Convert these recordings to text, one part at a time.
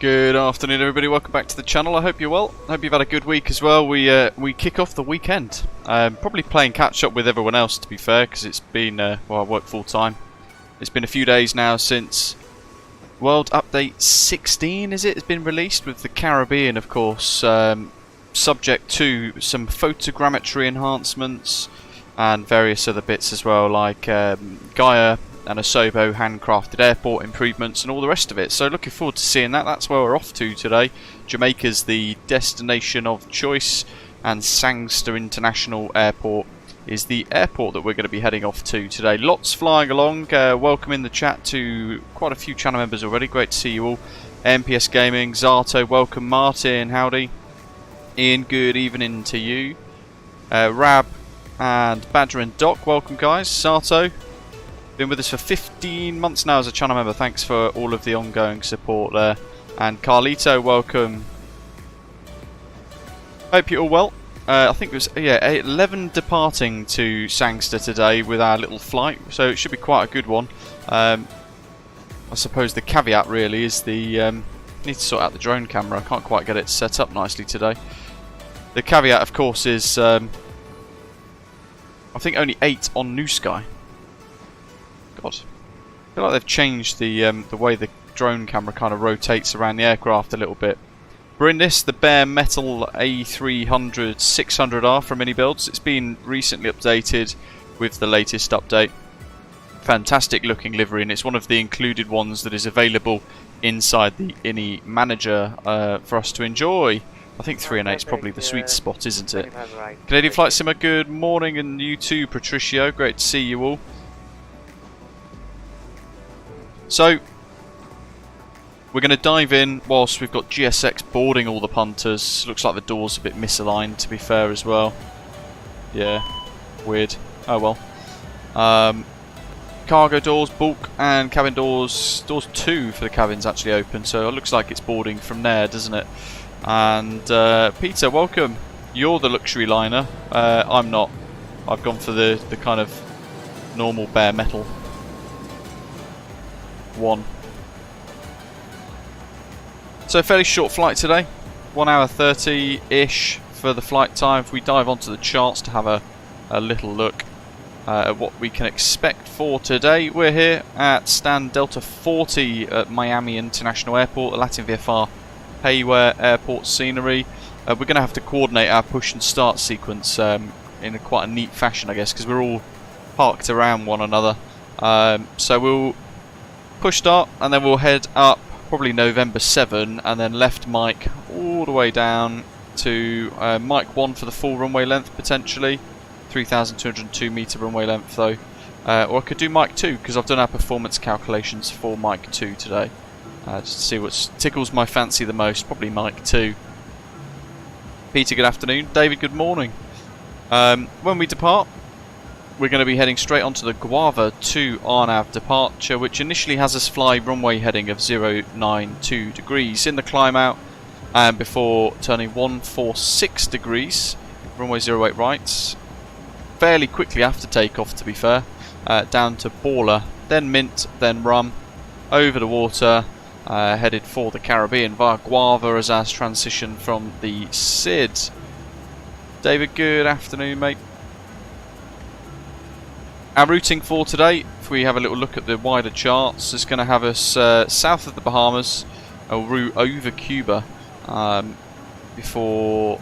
Good afternoon, everybody. Welcome back to the channel. I hope you're well. I hope you've had a good week as well. We kick off the weekend. Probably playing catch up with everyone else, to be fair, because it's been well, I work full time. It's been a few days now since World Update 16, is it? It's been released with the Caribbean, of course, subject to some photogrammetry enhancements and various other bits as well, like Gaia and Asobo handcrafted airport improvements and all the rest of it. So looking forward to seeing that. That's where we're off to today. Jamaica's the destination of choice, and Sangster International Airport is the airport that we're going to be heading off to today. Lots flying along. Welcome in the chat to quite a few channel members already. Great to see you all. MPS Gaming, Zato, welcome. Martin, howdy. Ian, good evening to you. Rab and Badger and Doc, welcome guys. Sato, been with us for 15 months now as a channel member. Thanks for all of the ongoing support there. And Carlito, welcome. Hope you're all well. I think it was 11 departing to Sangster today with our little flight, so it should be quite a good one. I suppose the caveat really is the need to sort out the drone camera. I can't quite get it set up nicely today. The caveat, of course, is I think only 8 on New Sky. God, I feel like they've changed the way the drone camera kind of rotates around the aircraft a little bit. We're in this, the bare metal A300-600R from iniBuilds. It's been recently updated with the latest update. Fantastic looking livery, and it's one of the included ones that is available inside the Ini Manager for us to enjoy. I think 3 and 8 is probably the sweet spot, isn't it? Canadian Flight Simmer, good morning, and you too, Patricio. Great to see you all. So, we're going to dive in whilst we've got GSX boarding all the punters. Looks like the door's a bit misaligned, to be fair, as well. Yeah, weird. Oh well. Cargo doors, bulk and cabin doors. Doors 2 for the cabin's actually open, so it looks like it's boarding from there, doesn't it? And Peter, welcome. You're the luxury liner. I'm not. I've gone for the kind of normal bare metal one. So fairly short flight today, 1 hour 30-ish for the flight time. If we dive onto the charts to have a little look at what we can expect for today, we're here at stand Delta 40 at Miami International Airport, the Latin VFR Payware airport scenery. We're going to have to coordinate our push and start sequence in quite a neat fashion, I guess, because we're all parked around one another. So we'll push start and then we'll head up probably November 7 and then left mic all the way down to mic 1 for the full runway length, potentially 3,202 metre runway length though, or I could do mic 2 because I've done our performance calculations for mic 2 today, just to see what tickles my fancy the most. Probably mic 2. Peter, good afternoon. David, good morning. When we depart, we're going to be heading straight onto the Guava to RNAV departure, which initially has us fly runway heading of 092 degrees in the climb out, and before turning 146 degrees, runway 08 right, fairly quickly after takeoff to be fair, down to Baller, then Mint, then Rum, over the water, headed for the Caribbean via Guava as our transition from the SID. David, good afternoon, mate. Our routing for today, if we have a little look at the wider charts, is going to have us south of the Bahamas, a route over Cuba, before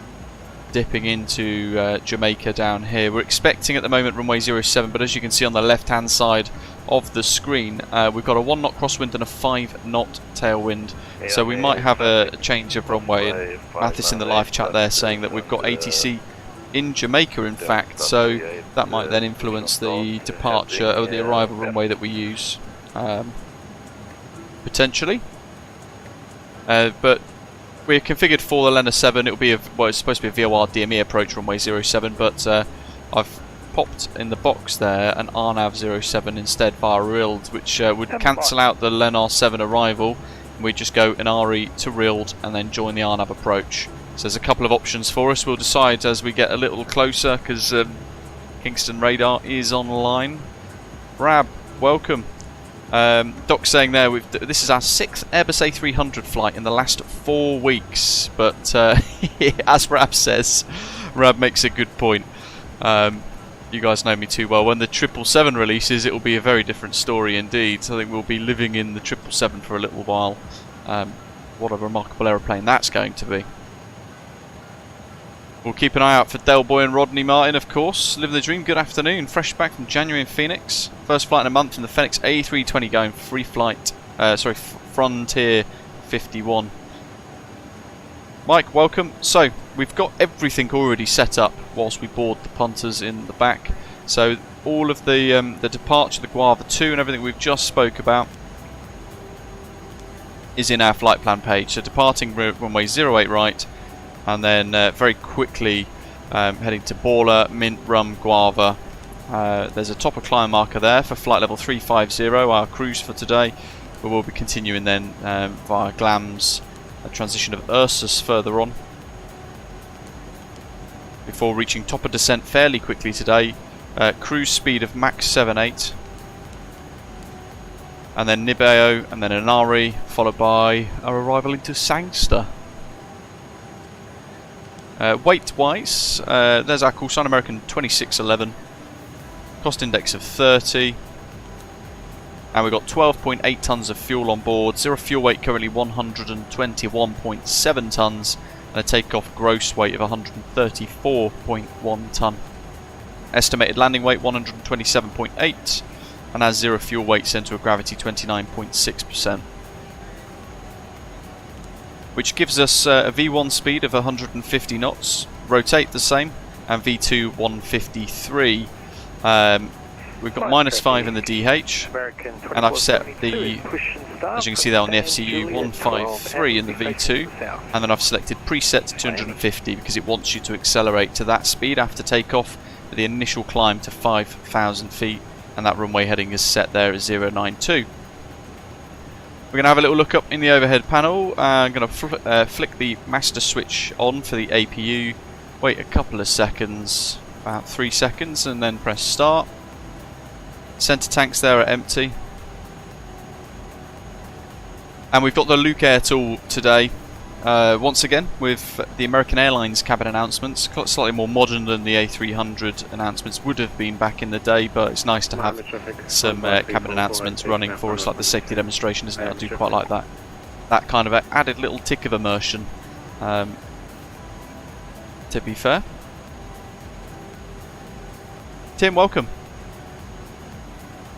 dipping into Jamaica down here. We're expecting at the moment runway 07, but as you can see on the left hand side of the screen, we've got a 1 knot crosswind and a 5 knot tailwind, so we might have a change of runway. And Mathis in the live chat there saying that we've got ATC in Jamaica, in fact, so that might then influence the departure or the arrival runway that we use, potentially. But we're configured for the Lena 7. It'll be it's supposed to be a VOR DME approach runway 07, but I've popped in the box there an RNAV 07 instead via RILD, which would cancel out the Lena 7 arrival. We just go an RE to RILD and then join the RNAV approach. So there's a couple of options for us. We'll decide as we get a little closer, because Kingston radar is online. Rab, welcome. Doc's saying there, this is our 6th Airbus A300 flight in the last 4 weeks, but as Rab says, Rab makes a good point. You guys know me too well. When the 777 releases, it will be a very different story indeed. So I think we'll be living in the 777 for a little while. What a remarkable aeroplane that's going to be. We'll keep an eye out for Del Boy and Rodney Martin, of course. Living the dream, good afternoon. Fresh back from January in Phoenix. First flight in a month in the Phoenix A320 going free flight. Frontier 51. Mike, welcome. So, we've got everything already set up whilst we board the punters in the back. So, all of the departure, the Guava 2 and everything we've just spoke about is in our flight plan page. So, departing runway 08 right, and then very quickly heading to Baller, Mint, Rum, Guava. There's a topper climb marker there for flight level 350, our cruise for today. But we'll be continuing then via Glams, a transition of Ursus further on, before reaching topper descent fairly quickly today. Cruise speed of Mach 7.8, and then Nibeo, and then Inari, followed by our arrival into Sangster. Weight-wise, there's our call sign, American 2611, cost index of 30, and we've got 12.8 tonnes of fuel on board, zero fuel weight currently 121.7 tonnes, and a takeoff gross weight of 134.1 tonne. Estimated landing weight 127.8, and as zero fuel weight, centre of gravity 29.6%. Which gives us a V1 speed of 150 knots, rotate the same, and V2 153. We've got -5 in the DH, and I've set the, as you can see there on the FCU, 153 in the V2, and then I've selected preset to 250 because it wants you to accelerate to that speed after takeoff for the initial climb to 5,000 feet, and that runway heading is set there at 092. We're going to have a little look up in the overhead panel. I'm going to flick the master switch on for the APU, wait a couple of seconds, about 3 seconds, and then press start. Centre tanks there are empty. And we've got the Luke Air tool today, once again, with the American Airlines cabin announcements. Slightly more modern than the A300 announcements would have been back in the day, but it's nice to have some cabin announcements running for us, like the safety demonstration, isn't it? I do quite like that. That kind of added little tick of immersion, to be fair. Tim, welcome.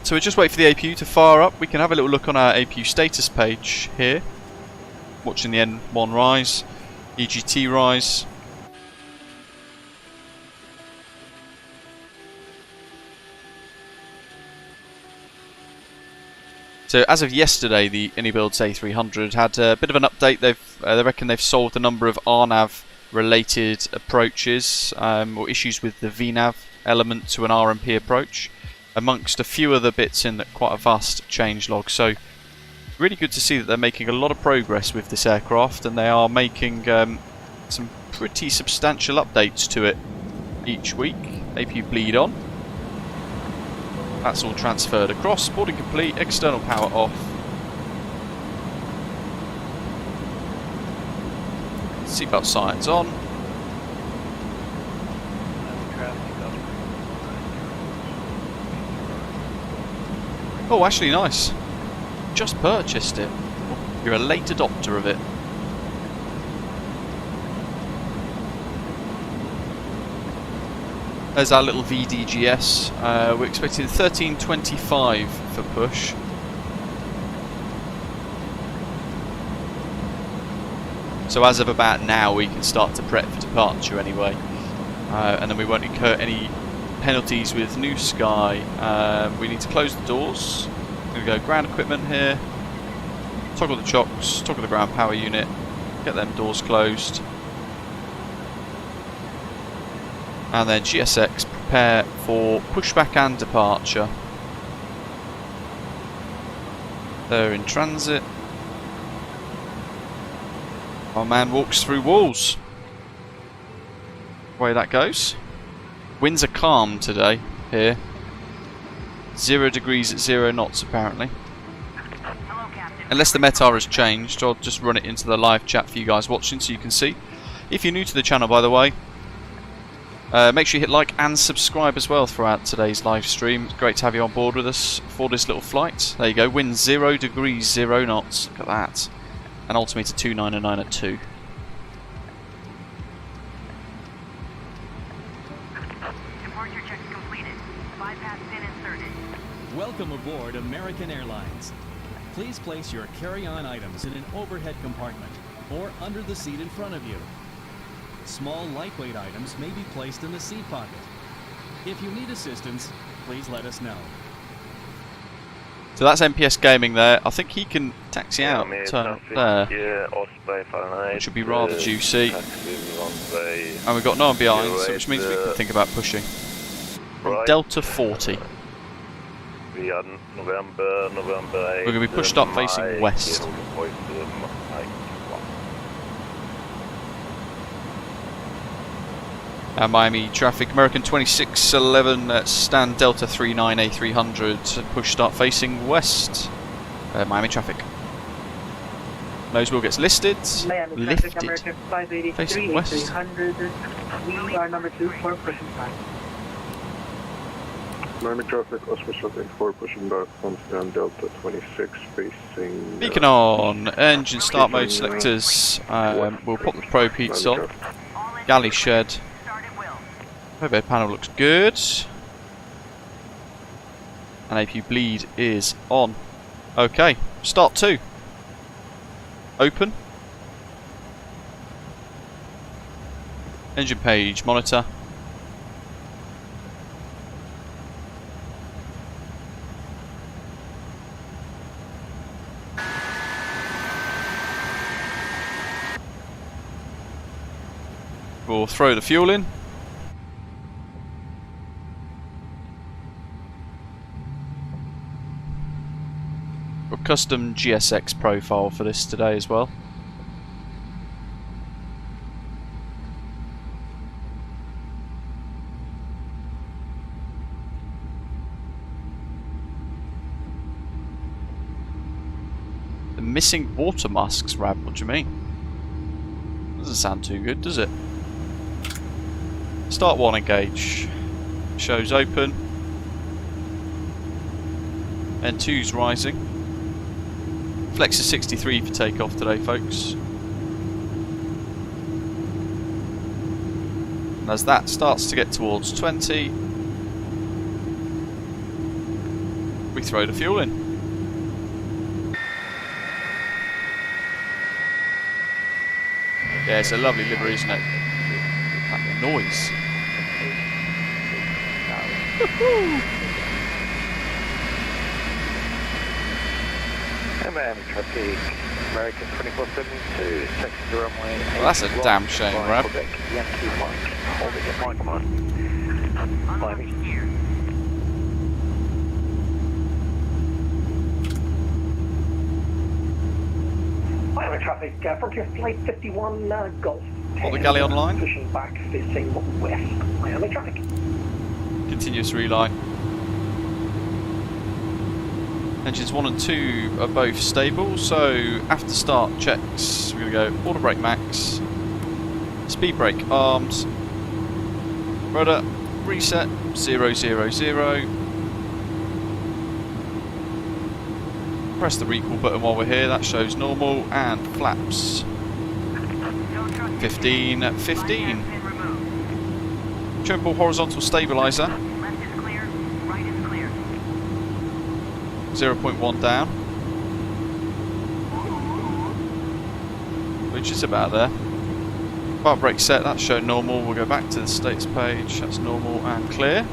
So we just wait for the APU to fire up. We can have a little look on our APU status page here. Watching the N1 rise, EGT rise. So as of yesterday, the iniBuilds A300 had a bit of an update. They reckon they've solved a number of RNAV related approaches, or issues with the VNAV element to an RMP approach, amongst a few other bits in quite a vast changelog. So really good to see that they're making a lot of progress with this aircraft, and they are making some pretty substantial updates to it each week. APU bleed on. That's all transferred across. Boarding complete. External power off. Seatbelt signs on. Oh, actually nice. Just purchased it. You're a late adopter of it. There's our little VDGS. We're expecting 1325 for push. So as of about now, we can start to prep for departure anyway, and then we won't incur any penalties with New Sky. We need to close the doors. We're going to go ground equipment here, toggle the chocks, toggle the ground power unit, get them doors closed, and then GSX prepare for pushback and departure. They're in transit. Our man walks through walls. Way that goes. Winds are calm today here. 0 degrees at 0 knots apparently. Unless the meta has changed, I'll just run it into the live chat for you guys watching so you can see. If you're new to the channel, by the way, make sure you hit like and subscribe as well throughout today's live stream. It's great to have you on board with us for this little flight. There you go, wind 0 degrees, 0 knots. Look at that. And altimeter 299 at 2. Departure check completed. Bypass pin inserted. Welcome aboard American Airlines. Please place your carry-on items in an overhead compartment or under the seat in front of you. Small, lightweight items may be placed in the seat pocket. If you need assistance, please let us know. So that's MPS Gaming there. I think he can taxi out there. Which should be rather juicy. And we've got no one behind, so which means we can think about pushing. From Delta 40. We're going to be pushed up facing west. Miami traffic, American 2611, stand Delta 39 A300, push start facing west. Miami traffic. Nose wheel gets listed, lifted, facing west. We are number 2 for pushing back. Miami traffic, Oscar traffic 4 pushing back from stand Delta 26 facing... Beacon on, engine start mode selectors, we'll pop the probe heats on. Galley shed. Overhead panel looks good. And AP bleed is on. Okay, start 2. Open. Engine page monitor. We'll throw the fuel in. Custom GSX profile for this today as well. The missing water masks, Rab, what do you mean? Doesn't sound too good, does it? Start 1 engage. Shows open. N2's rising. Flex is 63 for takeoff today, folks. And as that starts to get towards 20, we throw the fuel in. Yeah, it's a lovely livery, isn't it? That noise. Miami traffic, American 2472, taxi to runway. Well, that's a damn shame, Rab. Yankee Mike, holding at Mike 1. Miami. Miami traffic, frontier flight 51 Golf. Got the galley online. Pushing back facing west. Miami traffic. Continuous reline. Engines 1 and 2 are both stable, so after start checks, we're going to go auto brake max, speed brake arms, rudder, reset, 0, 0, 0. Press the recall button while we're here, that shows normal, and flaps, 15, 15. Triple horizontal stabilizer. 0.1 down, which is about there. Bar brake set, that's shown normal. We'll go back to the status page, that's normal and clear.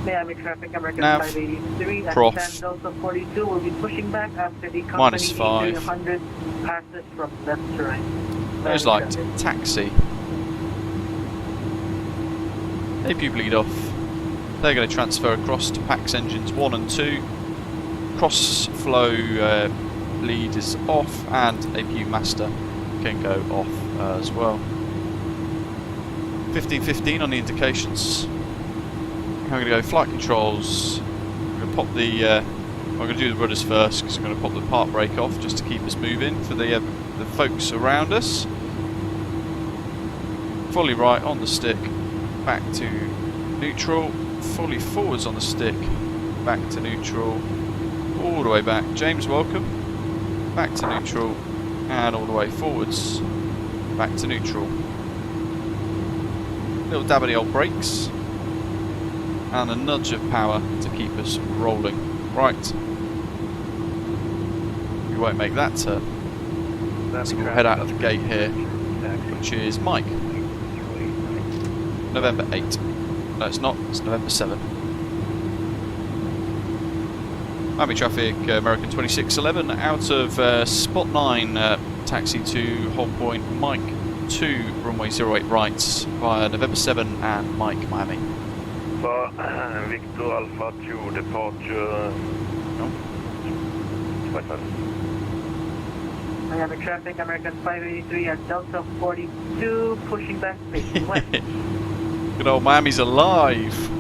Miami traffic, American Nav, 583 prof, and Delta 42 will be pushing back after the minus company 5. 300 passes from left to right. Those like taxi. AP bleed off. They're going to transfer across to PAX engines 1 and 2. Cross flow lead is off, and APU master can go off as well. 15:15 on the indications. I'm going to go flight controls. I'm going to pop the I'm going to do the rudders first because I'm going to pop the park brake off just to keep us moving for the folks around us. Fully right on the stick, back to neutral. Fully forwards on the stick, back to neutral. All the way back. James, welcome. Back to neutral. And all the way forwards. Back to neutral. Little dab of the old brakes. And a nudge of power to keep us rolling. Right. We won't make that turn. So we'll head out of the gate here, which is Mike. November 8. No, it's not. It's November 7. Miami traffic, American 2611, out of spot 9, taxi to hold point Mike 2, runway 08 right, via November 7 and Mike Miami. For Victor Alpha 2 departure. No? Miami traffic, American 583 at Delta 42, pushing back facing west. Good old Miami's alive.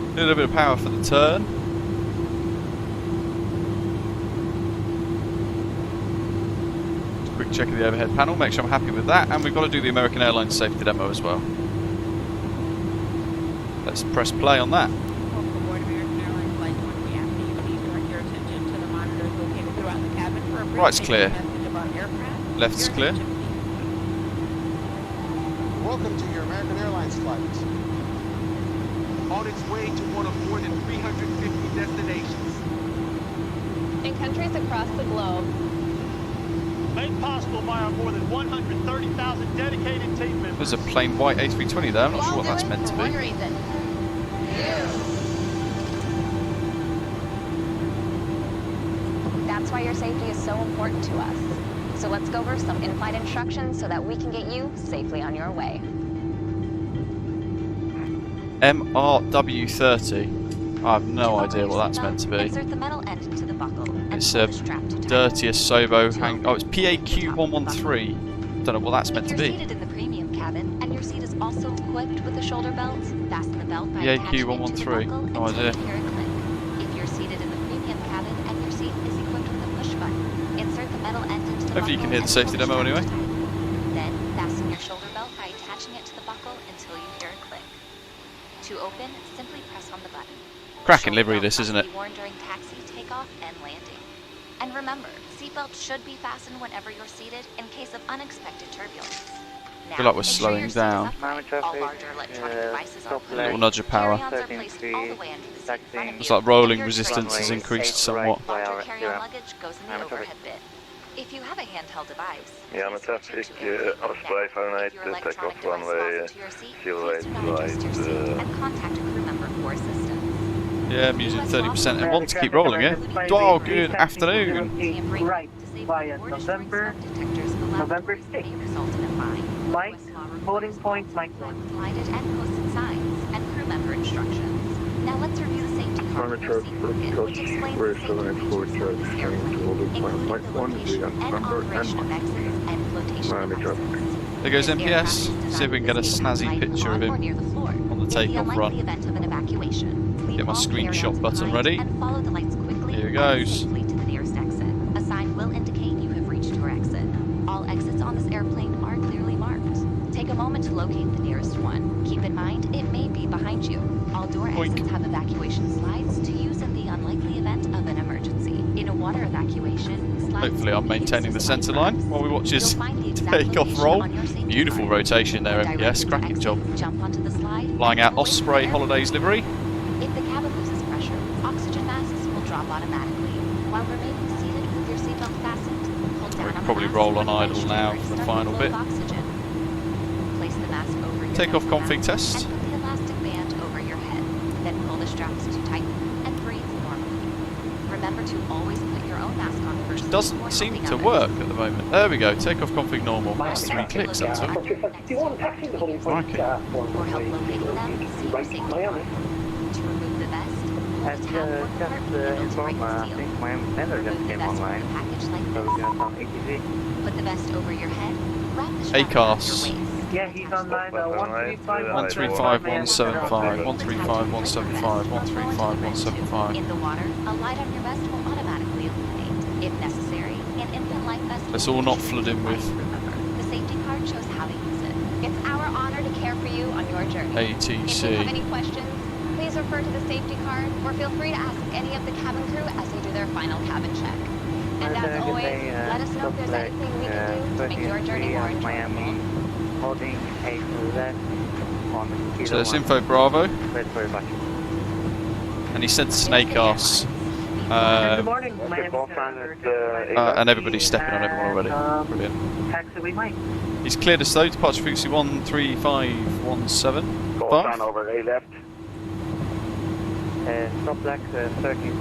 A little bit of power for the turn. Quick check of the overhead panel, make sure I'm happy with that, and we've got to do the American Airlines safety demo as well. Let's press play on that. Welcome aboard American Airlines Flight 1 Miami. Please direct your attention to the monitors located throughout the cabin for a brief Right's clear. message about aircraft. Left's Your clear. attention, please. Welcome to your American Airlines flight. On its way to one of more than 350 destinations. In countries across the globe. Made possible by our more than 130,000 dedicated team members. There's a plain white A320 there, I'm not sure what that's meant to For one be. reason. That's why your safety is so important to us. So let's go over some in-flight instructions so that we can get you safely on your way. MRW30. I have no idea what that's meant to be. Insert the metal end into the buckle and It's pull a the strap to tighten. dirtiest Sobo hang. Oh, it's PAQ113. Don't know what that's meant to If you're be. seated in the premium cabin and your seat is also equipped with a shoulder belt, fasten the belt by attaching it to the PAQ113. buckle No until idea. you hear it click. If you're seated in the premium cabin and your seat is equipped with a push button, insert the metal end into the Hopefully you buckle can hear the and safety pull demo strap anyway. to tighten. Then fasten your shoulder belt by attaching it to the buckle until you hear it click. To open, simply press on the button. Cracking Shoulder livery belt this, must isn't it? be worn during taxi, takeoff, and landing. And remember, seatbelt should be fastened whenever you're seated in case of unexpected turbulence. Now, feel like we're make sure slowing your seat is down. upright. All larger electronic devices are top put A little away. nudge of power. Carry-ons are placed all the way under the seat in front of Looks you. like rolling And your resistance has tray increased is somewhat. Larger carry-on luggage goes in the overhead bin. If you have a handheld device, Miami please switch traffic, into airplane Osprey mode. Fahrenheit, If your electronic takeoff device runway falls into your seat, 08 please do not adjust your seat right, and contact a crew member for assistance. Yeah, I'm using 30% and want to keep rolling, yeah? Oh, good afternoon. Right, via November 6. Mike, holding point, Mike 1. Lighted and posted signs and crew member instructions. Now let's review the safety card Miami for your traffic seat for pocket, which Coast explains the Square safety 784 features of this charge airplane, to holding point including Mike the 1 location via and number and operation of exits and flotation Miami traffic. devices. There goes This MPS. aircraft is See if designed we can get a to stay snazzy upright picture of on or him near the floor. on the In the takeoff unlikely run. event of an evacuation, leave Get my all screenshot carry-ons button behind ready. and follow the lights quickly Here it and goes. safely to the nearest exit. A sign will indicate you have reached your exit. All exits on this airplane are clearly marked. Take a moment to locate the nearest one. Keep in mind, it may be behind you. All door Boink. exits have evacuation slides to use in the unlikely event of an emergency. In a water evacuation, slides Hopefully I'm may be maintaining the used as centre light line bulbs. while we watch his You'll find the exact takeoff location roll. on your safety Beautiful card. rotation there, When MPS. directed to Cracking exit, job. Jump onto the slide Flying and out pull into Osprey the air. Holidays livery. If the cabin loses pressure, oxygen masks will drop automatically. While remaining seated with your seatbelt fastened, hold down on the Probably mask roll when on the idle vent now chamber is for the starting final to bit. flow with oxygen. Place the mask over your Takeoff nose config now test. and put the elastic band over your head. Then pull the straps to tighten and breathe normally. Remember to always put your own mask on first. Doesn't before seem helping to others. work at the moment. There we go. Takeoff config normal. That's 3 clicks, that took. Or help locating them, see your safety card. To remove the vest, hold tab or compartment until to break the seal. Miami Standard just Remove the came vest from online. the package like So this. we're gonna sound ATV. Put the vest over your head, wrap the strap around ACARS. your waist, Yeah, he's online. 135175, 135175, 135175. In the water, a light on your vest will automatically illuminate. If necessary, an infant life vest. Let's all not flood in with The safety card shows how to use it. It's our honor to care for you on your journey. If you have any ATC. questions, please refer to the safety card or feel free to ask any of the cabin crew as they do their final cabin check. And as always, let us know if there's anything we can do to make your journey more enjoyable. Holding a left on the So that's Info Bravo. Wait very much. And he said snake ass. Good morning, Miami. And everybody's stepping on everyone already. Brilliant. Taxiway Mike. He's cleared us though, departure frequency 13517. Call sign over, A left. Stop black 13.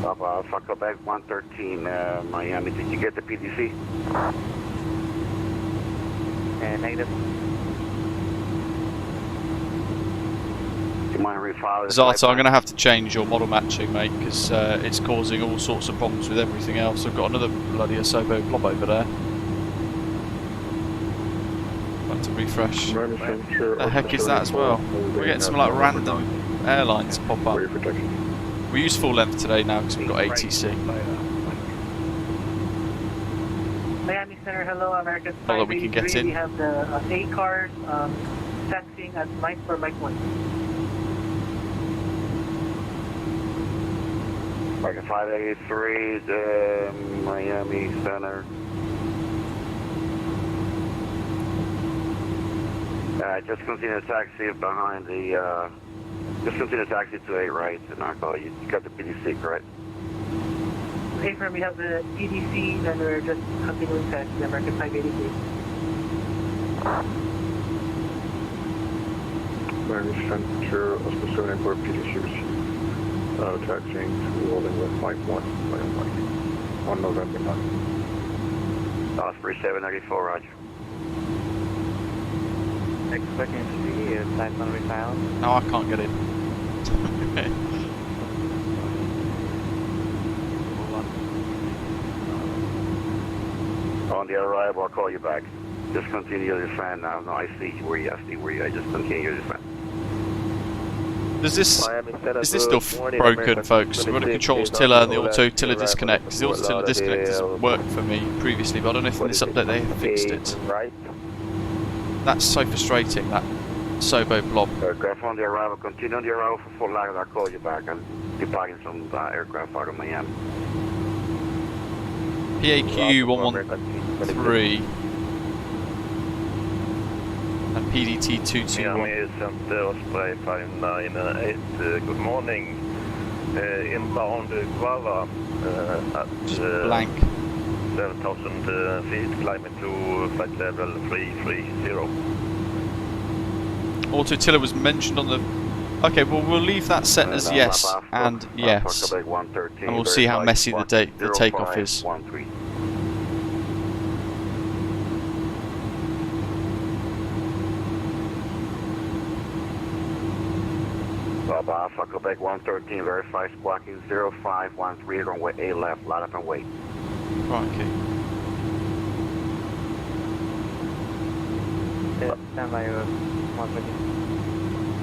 Alpha Quebec 113, Miami. Did you get the PDC? Negative. Do you mind refiling? Zata, I'm going to have to change your model matching, mate, because it's causing all sorts of problems with everything else. I've got another bloody Asobo blob over there. Got to refresh. The heck is that as well? We're getting some like random airlines pop up. We use full length today now because we've got ATC. Miami Center, hello, American Not that we can get in. We have the A cars taxiing at Mike for Mike 1. American 583, the Miami Center. Just continue to taxi behind the, just continue to taxi to 8 right, and I'll call you. You got the PDC, correct? Hey, firm, we have the PDC, and we're just continuing to the American 583. Miami Center, Oscar 74 PDC received. Taxiing to holding with Mike 1, Mike, on November 9. Osprey 794, roger. Expecting to see type 1 refiled. No, I can't get in. On the arrival, I'll call you back. Just continue to descend now. No, I see where you are. Just continue to descend. Is this stuff broken, folks? When it controls tiller and the auto tiller disconnect, because the auto tiller disconnect has worked for me previously, but I don't know if in this update they have fixed it. That's so frustrating, that Sobo blob. Aircraft on the arrival, continue on the arrival for full lag, and I'll call you back. I'm departing some aircraft out of Miami. PAQ 113 and PDT 221. Miami Center Osprey 598, good morning. Inbound Guava at blank. 7,000 feet, climbing to flight level 330. Auto tiller was mentioned on the... Okay, well we'll leave that set as yes and yes. And we'll see how messy the takeoff is. Alpha Quebec 113, verify squawking 0513, runway A left, line up and wait. Crikey. Stand by,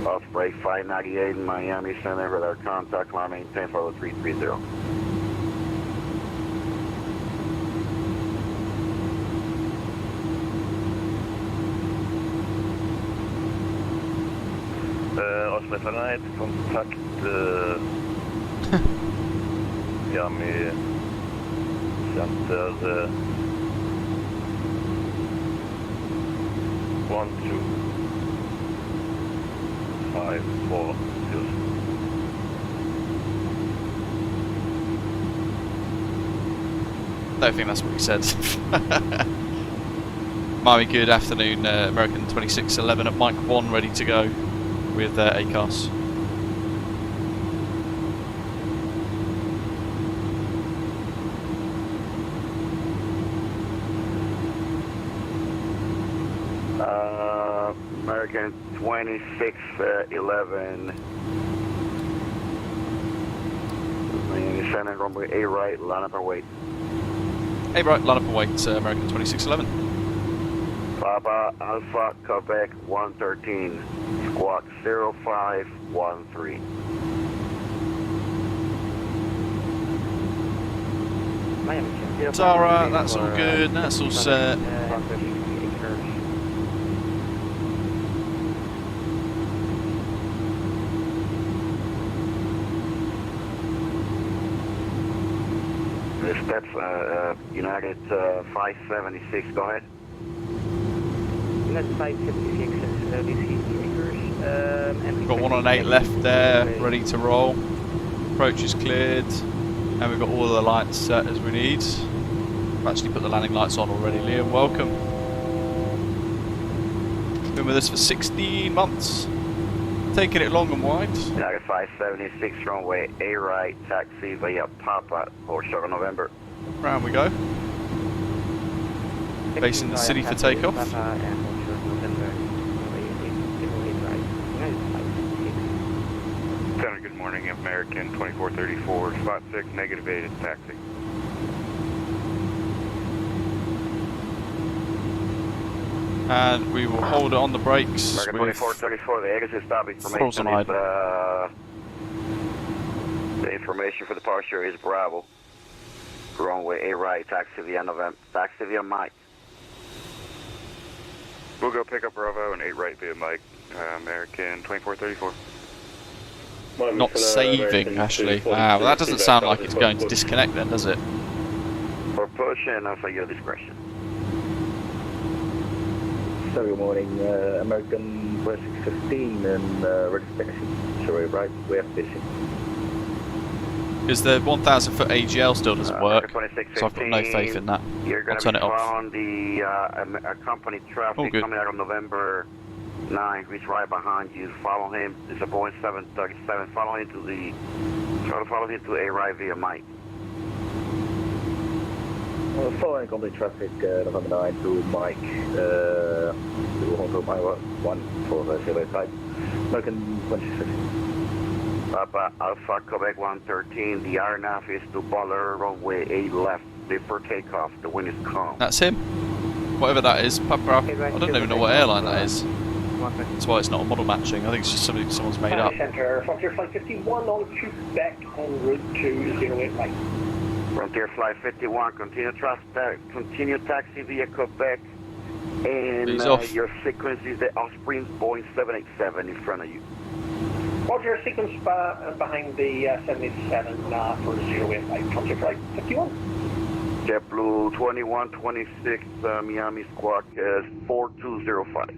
Osprey 598 in Miami Center, radar contact, line maintain, follow 330. Osprey 598, contact Miami Center 1254. I don't think that's what he said. Miami, good afternoon. American 2611 at Mike 1, ready to go with ACAS. American 2611. Miami Center, runway A right, line up and wait. A right, line up and wait, American 2611. Papa Alpha Quebec 113, squawk 0513. Tara, that's all good, that's all set. Steps, United 576, go ahead. United 576, We've got 118 left there, ready to roll. Approach is cleared, and we've got all of the lights set as we need. I've actually put the landing lights on already. Liam, welcome. Been with us for 16 months. Taking it long and wide. United 576, runway A right, taxi via Papa for Sugar November. Round we go. Facing the city for takeoff. Center, good morning, American 2434, spot 6, negative 8 is taxi. And we will hold it on the brakes. American with 2434, the exit stop throttles information on is, the information for departure is Bravo. Runway A right, taxi via November, taxi via Mike. We'll go pick up Bravo and 8 right via Mike, American 2434. not saving, actually. Wow, well, that doesn't sound like it's going to disconnect then, does it? For push and for your discretion. So good morning, American 2615 and registration. Sorry, right, we have fishing. Because the 1,000 foot AGL still doesn't work, so I've got no faith in that. You're going I'll to turn be it off. following the company traffic coming out on November 9. He's right behind you. Follow him. It's a Boeing 737. Follow him to the. Try to follow him to A right via Mike. Following company traffic, November 9 to Mike, to Hongo my 14085, American 2615. Papa Alpha Quebec 113, the RNAV is to Baller, runway 8 left, for takeoff, the wind is calm. That's him. Whatever that is, Papa. I don't even know what airline that is. That's why it's not a model matching. I think it's just something someone's made up. Center, Frontier Flight 51 on Pushback en route to 08 Mike. Frontier Flight 51, continue taxi via Quebec, and your sequence is the Osprey Boeing 787 in front of you. Roger, sequence behind the 787 for 08 Mike. Frontier Flight 51. JetBlue 2126, Miami Squawk 4205.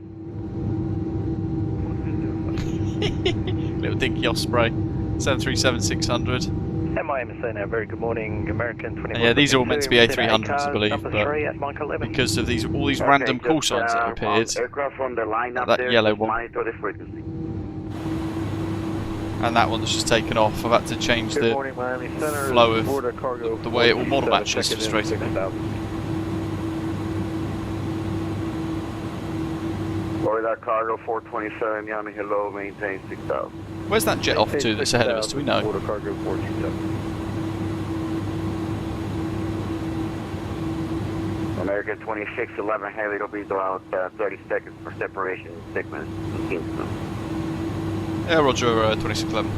Little dinky Osprey, 737-600. MIMSA now, very good morning, American 21. Yeah, these are all meant to be A300s, I believe, but because of all these random call signs that have appeared, that yellow one, and that one's just taken off. I've had to change the flow of the way it will model match. It's frustrating. Florida Cargo 427, Miami, hello, maintain 6000. Where's that jet off to that's ahead of us? Do we know? Florida Cargo 427. American 2611 heavy, it'll be about 30 seconds for separation sequence in Kingston. Yeah, roger, 2611.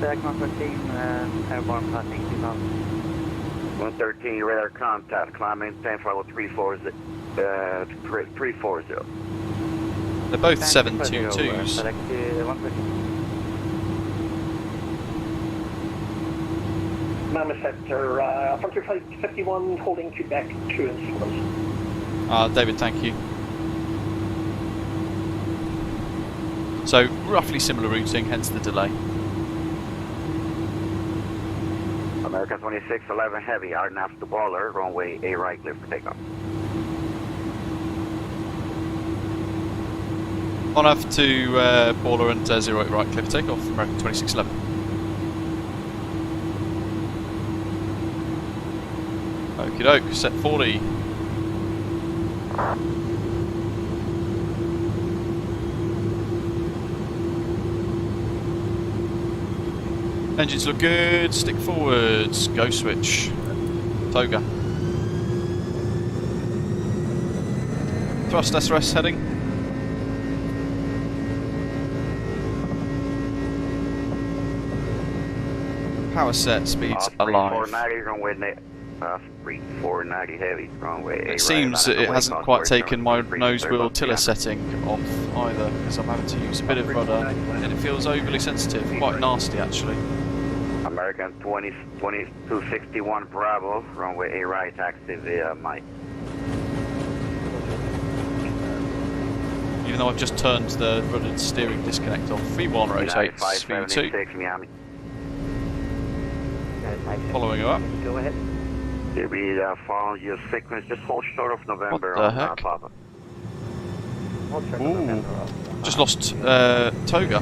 Segment 15, airborne passing 2000. 113, radar contact, climb maintain flight 340. They're both 722s. Mammoth Sector, Frontier Flight 51 holding Quebec 2 in sequence. David, thank you. So, roughly similar routing, hence the delay. American 2611 heavy, RNAV to Baller, runway A right, clear for takeoff. On off to Baller and 08 right, clear for takeoff, American 2611. Okie doke, set 40. Engines look good, stick forwards, go switch. Toga. thrust SRS heading. Power set, speeds alive. 490 runway Osprey 490 heavy runway. It seems that it hasn't quite taken my nose wheel tiller setting off either, because I'm having to use a bit of rudder, and it feels overly sensitive, quite nasty actually. American 2261 Bravo, runway A right, taxi via Mike. Even though I've just turned the rudder steering disconnect off. V1 rotates, V2. Miami. Following you up. Go ahead. You'll be following your sequence, just hold short of November. What the heck? Papa. Ooh, just lost toga.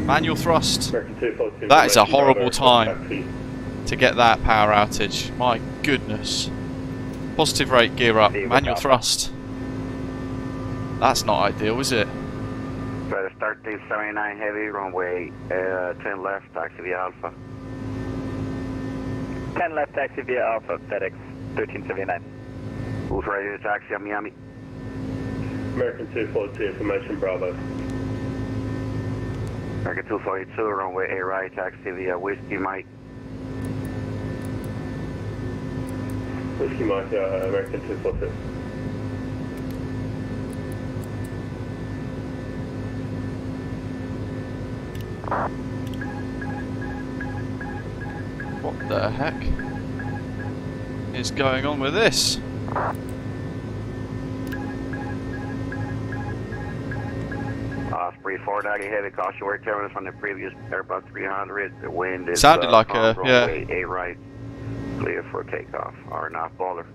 Manual thrust. That is a horrible time to get that power outage. My goodness. Positive rate, gear up. Manual thrust. That's not ideal, is it? Better start 279 heavy, runway 10 left, taxi via Alpha. 10 left, taxi via Alpha, FedEx 1379. Who's ready to taxi at Miami? American 242, information Bravo. American 242, runway A right, taxi via Whiskey Mike. Whiskey Mike, American 242. What the heck is going on with this? Osprey 490 heavy, caution where terminus from the previous Airbus 300. The wind is sounded like a runway A right, clear for takeoff. R nav baller.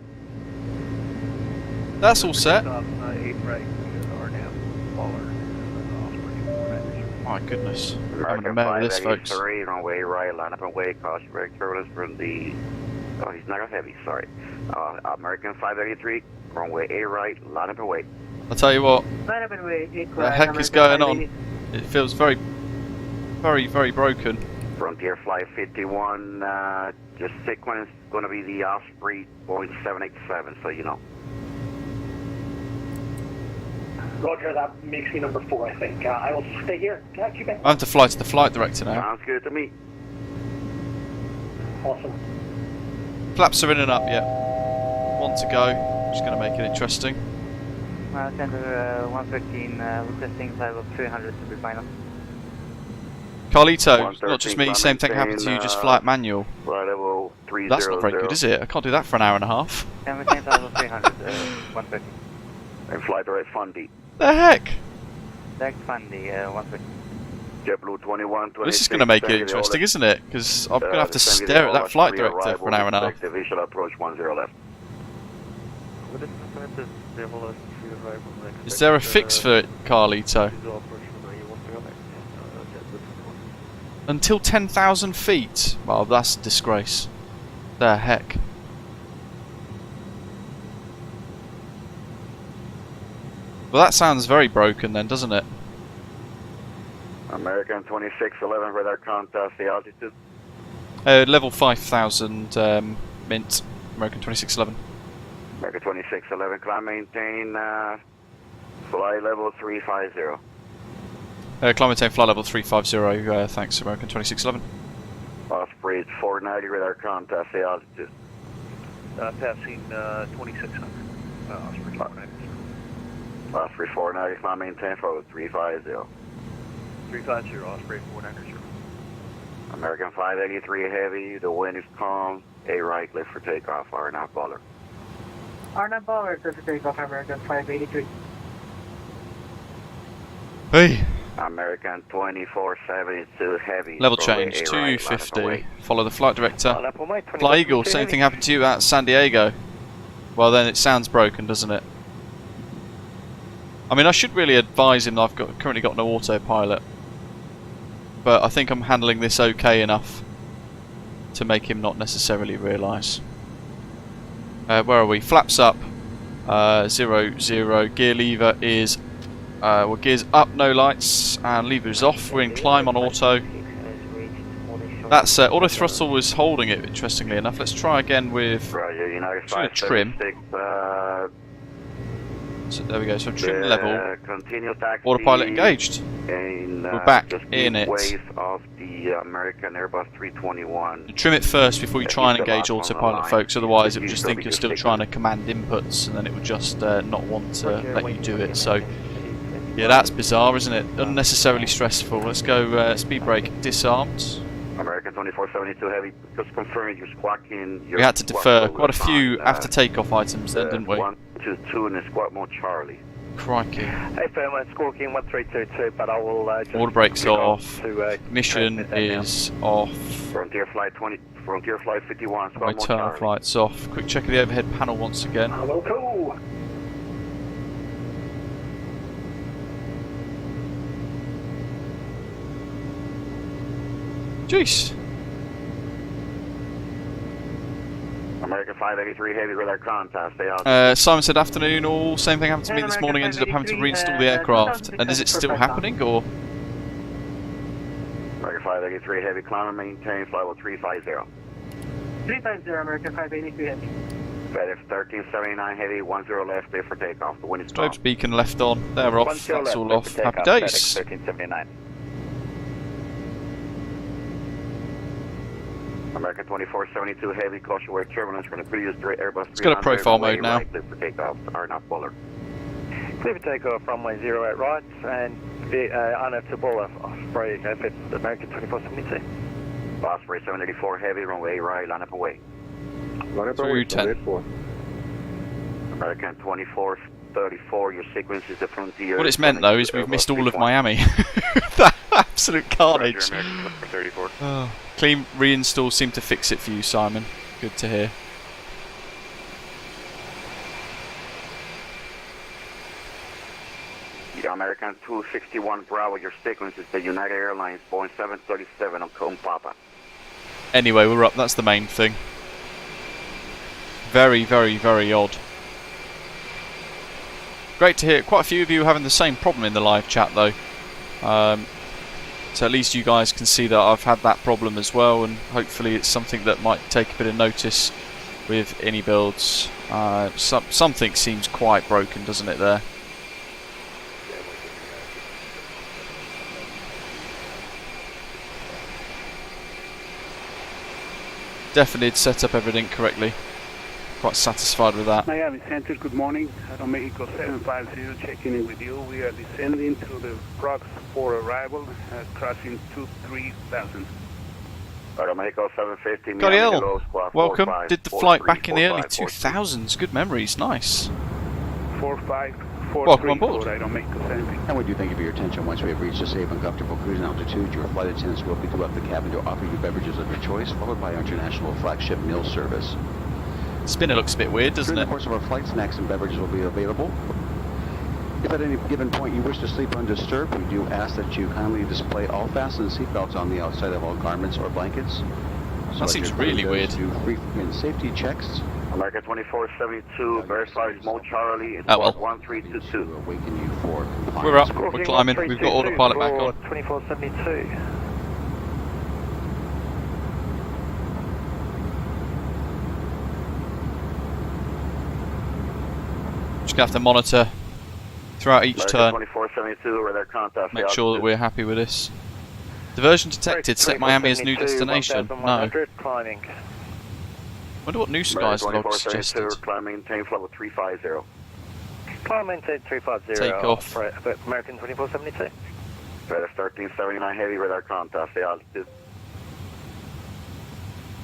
That's all set. A right, R nav baller. My goodness. I'm American going to mail this, folks. 583, runway right, line up and wait, caution where terminus from the. Oh, he's not heavy, sorry. American 583, runway A right, line up and wait. I'll tell you what, Line up and wait. the heck is going on? It feels very, very broken. Frontier Flight 51, just sequence going to be the Osprey Boeing 787, so you know. Roger, that makes me number 4, I think. I will stay here. Catch you back. I have to fly to the flight director now. Sounds good to me. Awesome. Flaps are in and up yet. One to go. Just going to make it interesting. Center 113, requesting flight level 300 to be final. Carlito, it's not just me, same thing happened to you, just fly it manual. Flight level 300. That's not very good, is it? I can't do that for an hour and a half. Maintain flight level 300, 130. And flight direct Fundy. The heck? Direct Fundy, 130. JetBlue 21, This is going to make it interesting, isn't it? Because I'm going to have to stare at that flight director for an hour and a half. Visual approach 10 left. Is there a fix for it, Carlito? Until 10,000 feet? Well, that's a disgrace. The heck? Well, that sounds very broken then, doesn't it? American 2611, radar contact, the altitude. Level 5,000 mint, American 2611. American 2611, climb maintain, fly level 350. Climb maintain flight level 350, thanks American 2611. Osprey 490, radar contact, the altitude. Passing 2600. Osprey 490. Osprey 490, climb maintain for 350. 350, Osprey 490. American 583 heavy, the wind is calm, A right, lift for takeoff, R nav baller. R nav baller, clear for takeoff, American 583. Hey! American 2472 heavy. Level change, 250. Follow the flight director. Fly Eagle, same thing happened to you at San Diego. Well then it sounds broken, doesn't it? I mean, I should really advise him that I've currently got no autopilot. But I think I'm handling this okay enough to make him not necessarily realise. Where are we? Flaps up. 0, 0. Gear lever is... well, gears up, no lights. And lever is off. We're in climb on auto. That's... auto throttle was holding it, interestingly enough. Let's try again with... Roger, United trim. So there we go. So trim level. Continue taxi. Autopilot engaged. We're back in it. Of the American Airbus 321. Trim it first before you try and engage autopilot, folks. Otherwise, it would just think you're still trying to command inputs, and then it would just not want to let you do it. So, yeah, that's bizarre, isn't it? Unnecessarily stressful. Let's go speed brake disarmed. American 2472 heavy. Just confirm you're squawking. We had to defer quite a few after takeoff items then, didn't we? 122 in the squawk mode Charlie. Crikey. Hey, firm, squawking 1322, but I will just Water brakes off. Ignition is off. Frontier flight 51. My turn flight's off. Quick check of the overhead panel once again. Hello, cool. Jeez. American 583 heavy radar contact. Stay out. Simon said afternoon all. Same thing happened to me this morning. Ended up having to reinstall the aircraft. And is it still happening or? American 583 heavy climb and maintain flight level 350. 350 American 583 heavy. FedEx 1379 heavy 10 left clear for takeoff. The wind is Strobes beacon left on. They're off. That's all off. Happy days. 1379. American 2472 heavy caution where turbulence from the previous Airbus 300. It's got a profile mode now. Right, clear for takeoff. Are not Buller. Clear for takeoff, runway 08 right, and unearth to Buller. Osprey, if it's American 2472. Osprey 784 heavy, runway right, line up away. Line up away, 10. American 2434, your sequence is the frontier. What it's meant though is we've missed all of Miami. That absolute carnage. Oh. Clean reinstall seemed to fix it for you, Simon. Good to hear. The American 261 Bravo, your sequence is the United Airlines Boeing 737 on Cone Papa. Anyway, we're up. That's the main thing. Very, very, very odd. Great to hear. Quite a few of you having the same problem in the live chat, though. So at least you guys can see that I've had that problem as well, and hopefully it's something that might take a bit of notice with iniBuilds. Something seems quite broken, doesn't it, there? Definitely did set up everything correctly. Quite satisfied with that. Miami Center, good morning. Mexico 750 checking in with you. We are descending to the rocks for arrival, crossing 23,000. Mexico 750. Gadiel, welcome. Did the flight back in the early 2000s. Good memories, nice. 4543. Welcome on board. And we do thank you for your attention. Once we have reached a safe and comfortable cruising altitude, your flight attendants will pick you up the cabin to offer you beverages of your choice, followed by our international flagship meal service. Spinner looks a bit weird, doesn't it? During the course of our flight, snacks and beverages will be available. If at any given point you wish to sleep undisturbed, we do ask that you kindly display all fastened seatbelts on the outside of all garments or blankets. So that seems really weird. Do brief and safety checks. American 2472, verifies Mo Charlie, and 1322. Awaken you for compliance. We're up, we're climbing, we've got autopilot back on. 2472. Just gonna have to monitor throughout each turn. 2472, radar contact. Make sure that we're happy with this. Diversion detected. Set Miami as new destination. No. Climbing. Wonder what New Skies log suggested. Climb maintain level 350. Climb maintain 350. Takeoff. American 2472. FedEx 1379 heavy radar contact. Stay altitude.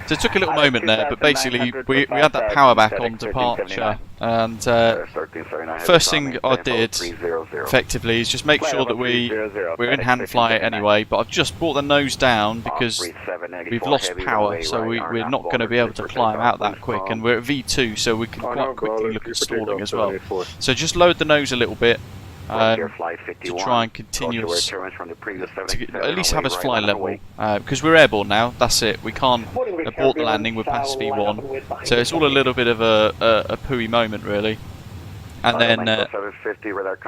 So it took a little moment there, but basically we had that power back on departure, and first thing I did effectively is just make sure that we're in hand flight anyway, but I've just brought the nose down because we've lost power, so we're not going to be able to climb out that quick, and we're at V2, so we can quite quickly look at stalling as well. So just lowered the nose a little bit, to try and continue to at least have us fly level, because we're airborne now. That's it. We can't abort the landing. We're past V1, so it's all a little bit of a pooey moment really. And then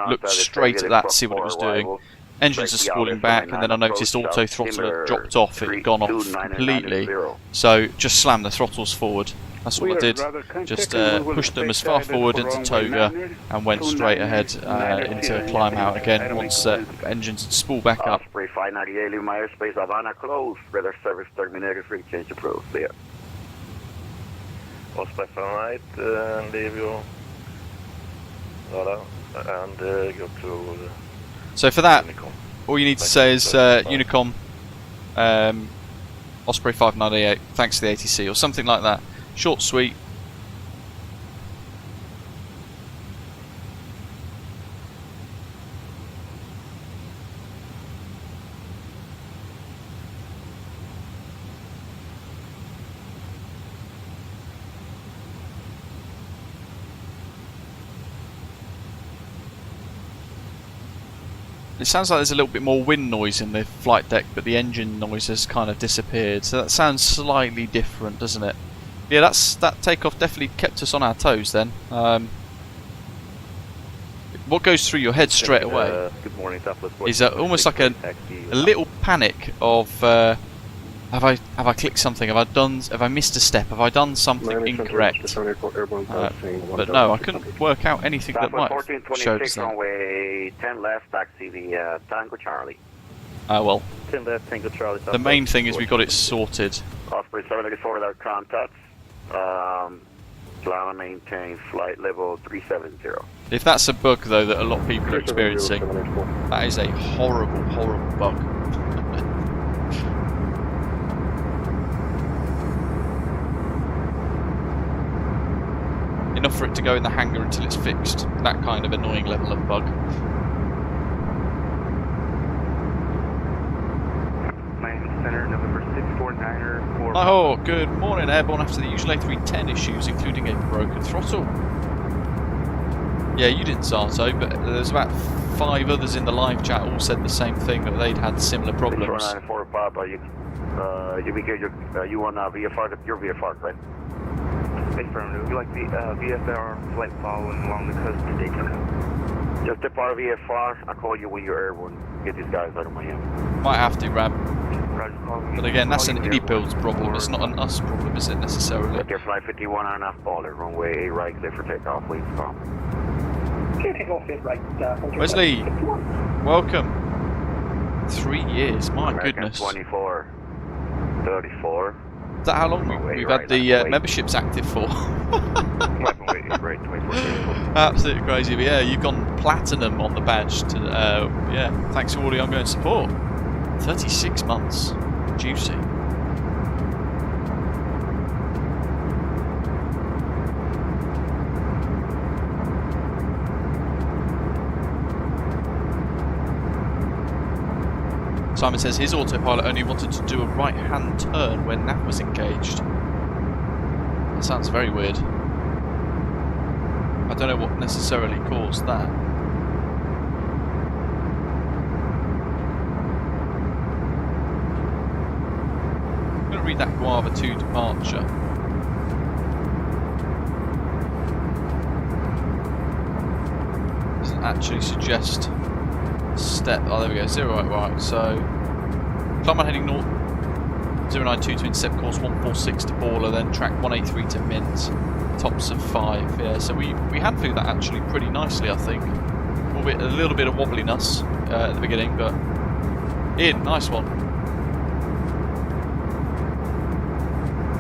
looked straight at that to see what it was doing. Engines are spooling back, and then I noticed auto throttle had dropped off. It had gone off completely. So just slammed the throttles forward. That's all I did. Just pushed them as far forward into toga and went straight ahead into climb out again once engines had spooled back up. Osprey 598, leave my airspace Havana closed. Radar service terminated, free change approved. There. Osprey 598, leave your radar and go to... So for that, Unicom. all you need to say is Unicom, Osprey 598, thanks to the ATC, or something like that. Short, sweet. It sounds like there's a little bit more wind noise in the flight deck, but the engine noise has kind of disappeared. So that sounds slightly different, doesn't it? Yeah, that takeoff definitely kept us on our toes then. What goes through your head straight away is almost like a little panic of have I clicked something? Have I missed a step? Have I done something incorrect? But no, I couldn't work out anything that might have showed us that. Runway 10 left, taxi the Tango Charlie. Well, 10 left, Tango Charlie. the main thing is we got it sorted. Osprey 784 with our contacts. Plan and maintain flight level 370. If that's a bug though that a lot of people are experiencing, that is a horrible, horrible bug. Enough for it to go in the hangar until it's fixed. That kind of annoying level of bug. Miami Center, November 649er. Oh, good morning, airborne after the usual A310 issues, including a broken throttle. Yeah, you didn't, Zato, but there's about 5 others in the live chat all said the same thing, that they'd had similar problems. 494 Papa, you on VFR, your VFR, right? Affirmative. You like the VFR flight following along the coast to Daytona? Just depart VFR. I'll call you when you're airborne. Get these guys out of Miami. Might have to, Rab. But again, that's an iniBuilds problem. It's not an us problem, is it necessarily? Get your flight 51 on enough baller. Runway 8 right, clear for takeoff. Please come. Okay, takeoff is right. Wesley, welcome. 3 years, my American goodness. 24, 34. Is that how long we've had the memberships active for? Absolutely crazy, but yeah, you've gone platinum on the badge. Yeah, thanks for all the ongoing support. 36 months. Juicy. Simon says his autopilot only wanted to do a right-hand turn when nav was engaged. That sounds very weird. I don't know what necessarily caused that. I'm going to read that Guava 2 departure. Doesn't actually suggest step. Oh, there we go. 0 right. So, climb on heading north 092 to intercept course 146 to Baller, then track 183 to Mint, tops of 5. Yeah, so we handled that actually pretty nicely, I think. A little bit of wobbliness at the beginning, but Ian, nice one.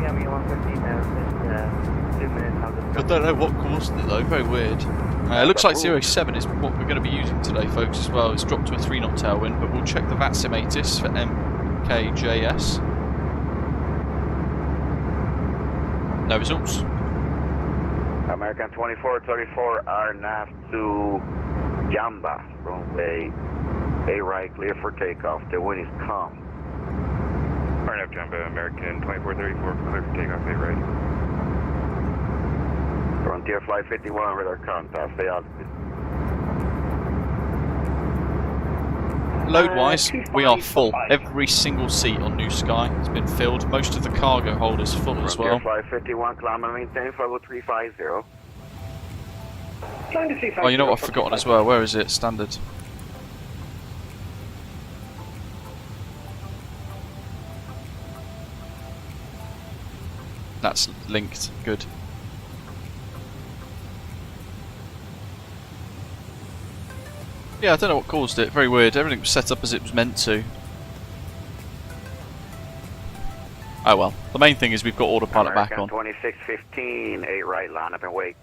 Yeah, we 115 now. 2 minutes. I don't know what caused it though. Very weird. It looks like 07 is what we're going to be using today, folks, as well. It's dropped to a 3 knot tailwind, but we'll check the VATSIM ATIS for MKJS. No results. American 2434 R nav to Jamba, runway 8 right, clear for takeoff. The wind is calm. R nav Jamba, American 2434, clear for takeoff, 8 right. Frontier Flight 51 with our contact. Stay out. Load-wise, we are full. Every single seat on New Sky has been filled. Most of the cargo hold is full as well. Flight 51, climb and maintain level 350. Oh, you know what I've forgotten as well? Where is it? Standard. That's linked. Good. Yeah, I don't know what caused it. Very weird. Everything was set up as it was meant to. Oh well. The main thing is we've got autopilot back on. 2615, 8 right, line up and wait.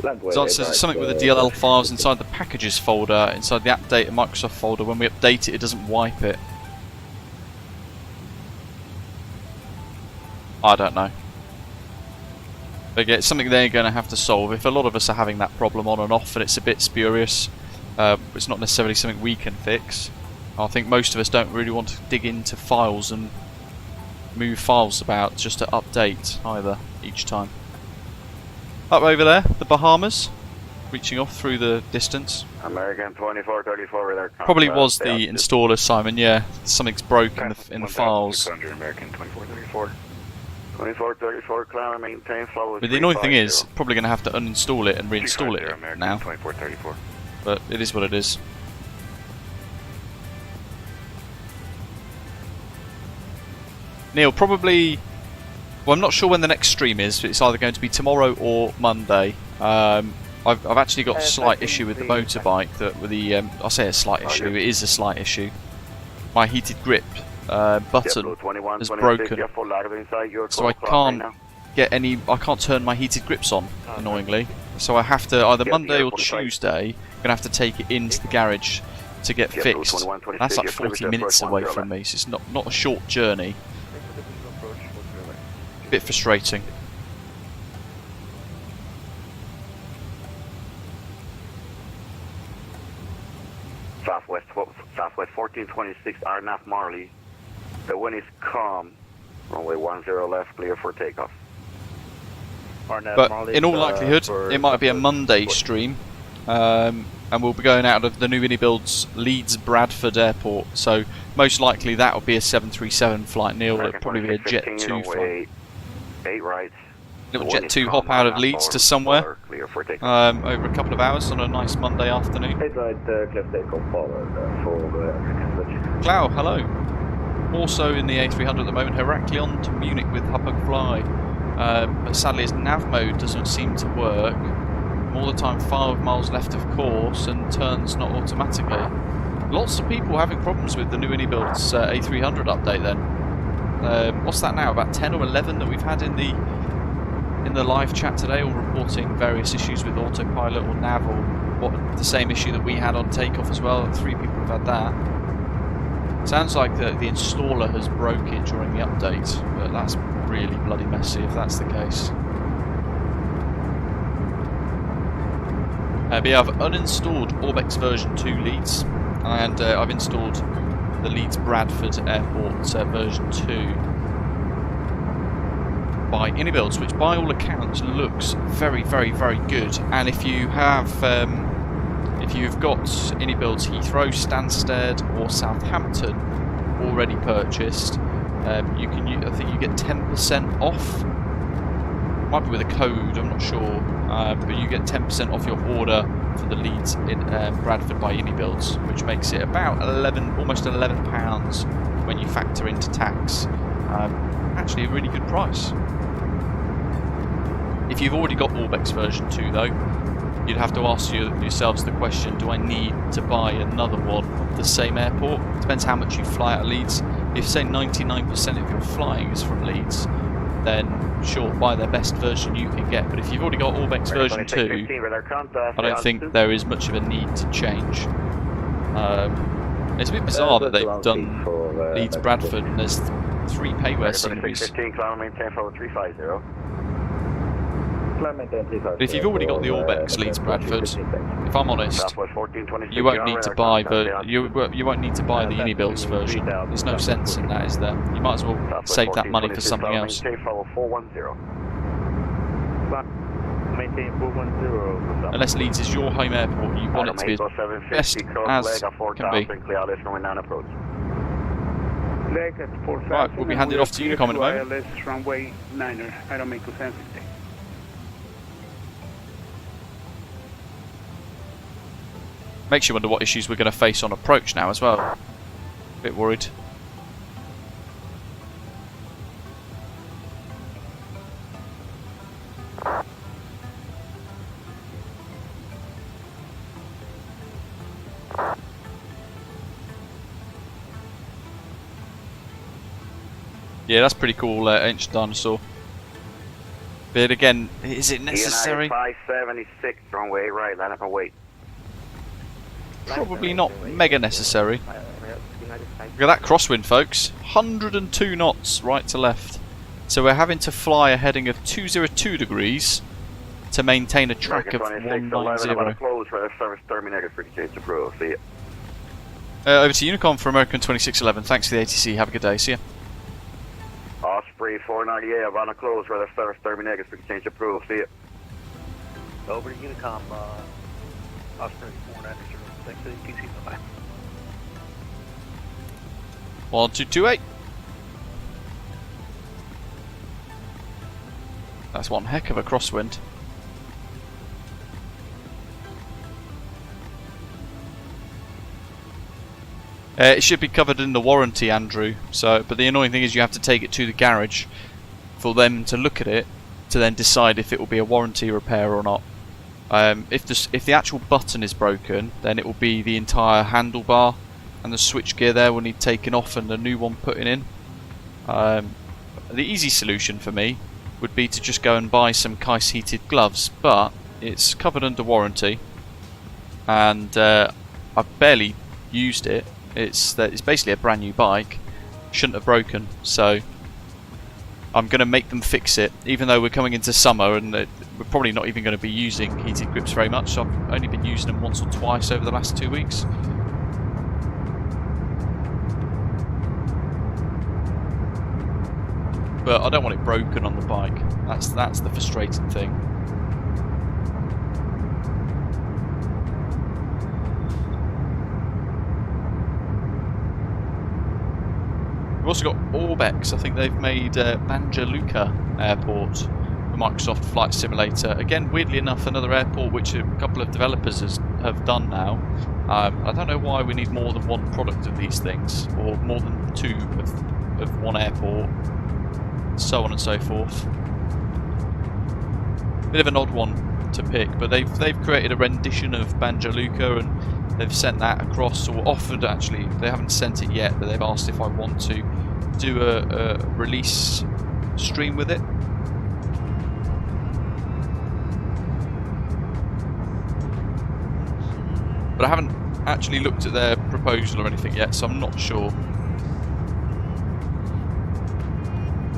So it says something with the DLL files inside the packages folder, inside the app data Microsoft folder. When we update it, it doesn't wipe it. I don't know. But yeah, it's something they're going to have to solve. If a lot of us are having that problem on and off and it's a bit spurious, it's not necessarily something we can fix. I think most of us don't really want to dig into files and move files about just to update either each time. Up over there, the Bahamas, reaching off through the distance. American 2434 radar. Probably was the installer, Simon. Yeah, something's broken in the files. American 2434. 2434, climb and maintain flow. But the annoying thing is, probably going to have to uninstall it and reinstall it now. 2434. But it is what it is. Neil, probably. Well, I'm not sure when the next stream is, but it's either going to be tomorrow or Monday. I've actually got a slight issue with the motorbike. That with the I say a slight issue. It is a slight issue. My heated grip button is broken, so I can't get any. I can't turn my heated grips on. Annoyingly, so I have to either Monday or Tuesday. I'm gonna have to take it into the garage to get fixed. That's like 40 minutes away from me, so it's not a short journey. Bit frustrating. Southwest 1426 RNAF Marley. The wind is calm. Runway 10 left, clear for takeoff. But in all likelihood, it might be a Monday stream, and we'll be going out of the new iniBuilds Leeds Bradford Airport. So most likely that will be a 737 flight. Neil, it'll probably be a Jet 2 flight. 8 right. Little Jet 2 hop out of Leeds to somewhere over a couple of hours on a nice Monday afternoon. 8 right, clear takeoff forward for Clow, hello. Also in the A300 at the moment, Heraklion to Munich with Hapag Fly. But sadly his nav mode doesn't seem to work. All the time 5 miles left of course and turns not automatically. Lots of people having problems with the new iniBuilds A300 update then. What's that now? About 10 or 11 that we've had in the live chat today, all reporting various issues with autopilot or nav, or the same issue that we had on Takeoff as well. 3 people have had that. Sounds like the installer has broke it during the update, but that's really bloody messy if that's the case. But yeah, I've uninstalled Orbex version 2 Leeds, and I've installed the Leeds Bradford Airport version 2 by iniBuilds, which by all accounts looks very, very, very good. And if you have, if you've got iniBuilds Heathrow, Stansted, or Southampton already purchased, you can. I think you get 10% off. Might be with a code, I'm not sure, but you get 10% off your order for the Leeds in Bradford by iniBuilds, which makes it about almost £11 when you factor into tax. Actually, a really good price. If you've already got Orbex version 2, though, you'd have to ask yourselves the question: do I need to buy another one of the same airport? Depends how much you fly out of Leeds. If say 99% of your flying is from Leeds, then sure, buy their best version you can get. But if you've already got Orbex version 2, I don't think there is much of a need to change. It's a bit bizarre that they've done Leeds Bradford and there's 3 payware sceneries. But if you've already got the Orbex Leeds Bradford, if I'm honest, you won't need to buy you won't need to buy the iniBuilds version. There's no sense in that, is there? You might as well save that money for something else. Unless Leeds is your home airport, you want it to be as best as can be. Right, we'll be handed off to Unicom in a moment. Runway 9er, Aeromeco 750. Makes you wonder what issues we're going to face on approach now as well. A bit worried. Yeah, that's pretty cool, ancient dinosaur. But again, is it necessary? 576, runway right, line up and wait. Probably not mega necessary. Look at that crosswind, folks. 102 knots right to left. So we're having to fly a heading of 202 degrees to maintain a track of 190. Over to Unicom for American 2611. Thanks for the ATC. Have a good day. See ya. Osprey 498, about to close, rather service 30 negative, we can change approved, see ya. Over to Unicom, Osprey 490, thanks for the PC, bye-bye. 1228. That's one heck of a crosswind. It should be covered in the warranty, Andrew. So, but the annoying thing is you have to take it to the garage for them to look at it to then decide if it will be a warranty repair or not. If the actual button is broken, then it will be the entire handlebar and the switch gear there will need taken off and a new one put in. The easy solution for me would be to just go and buy some Kais heated gloves, but it's covered under warranty, and I've barely used it. It's basically a brand new bike, shouldn't have broken, so I'm going to make them fix it, even though we're coming into summer and we're probably not even going to be using heated grips very much. So I've only been using them once or twice over the last 2 weeks. But I don't want it broken on the bike. That's the frustrating thing. We've also got Orbex. I think they've made Banja Luka Airport the Microsoft Flight Simulator. Again, weirdly enough, another airport which a couple of developers have done now. I don't know why we need more than one product of these things, or more than two of one airport, so on and so forth. Bit of an odd one to pick, but they've created a rendition of Banja Luka and they've sent that across, or offered actually. They haven't sent it yet, but they've asked if I want to do a release stream with it. But I haven't actually looked at their proposal or anything yet, so I'm not sure.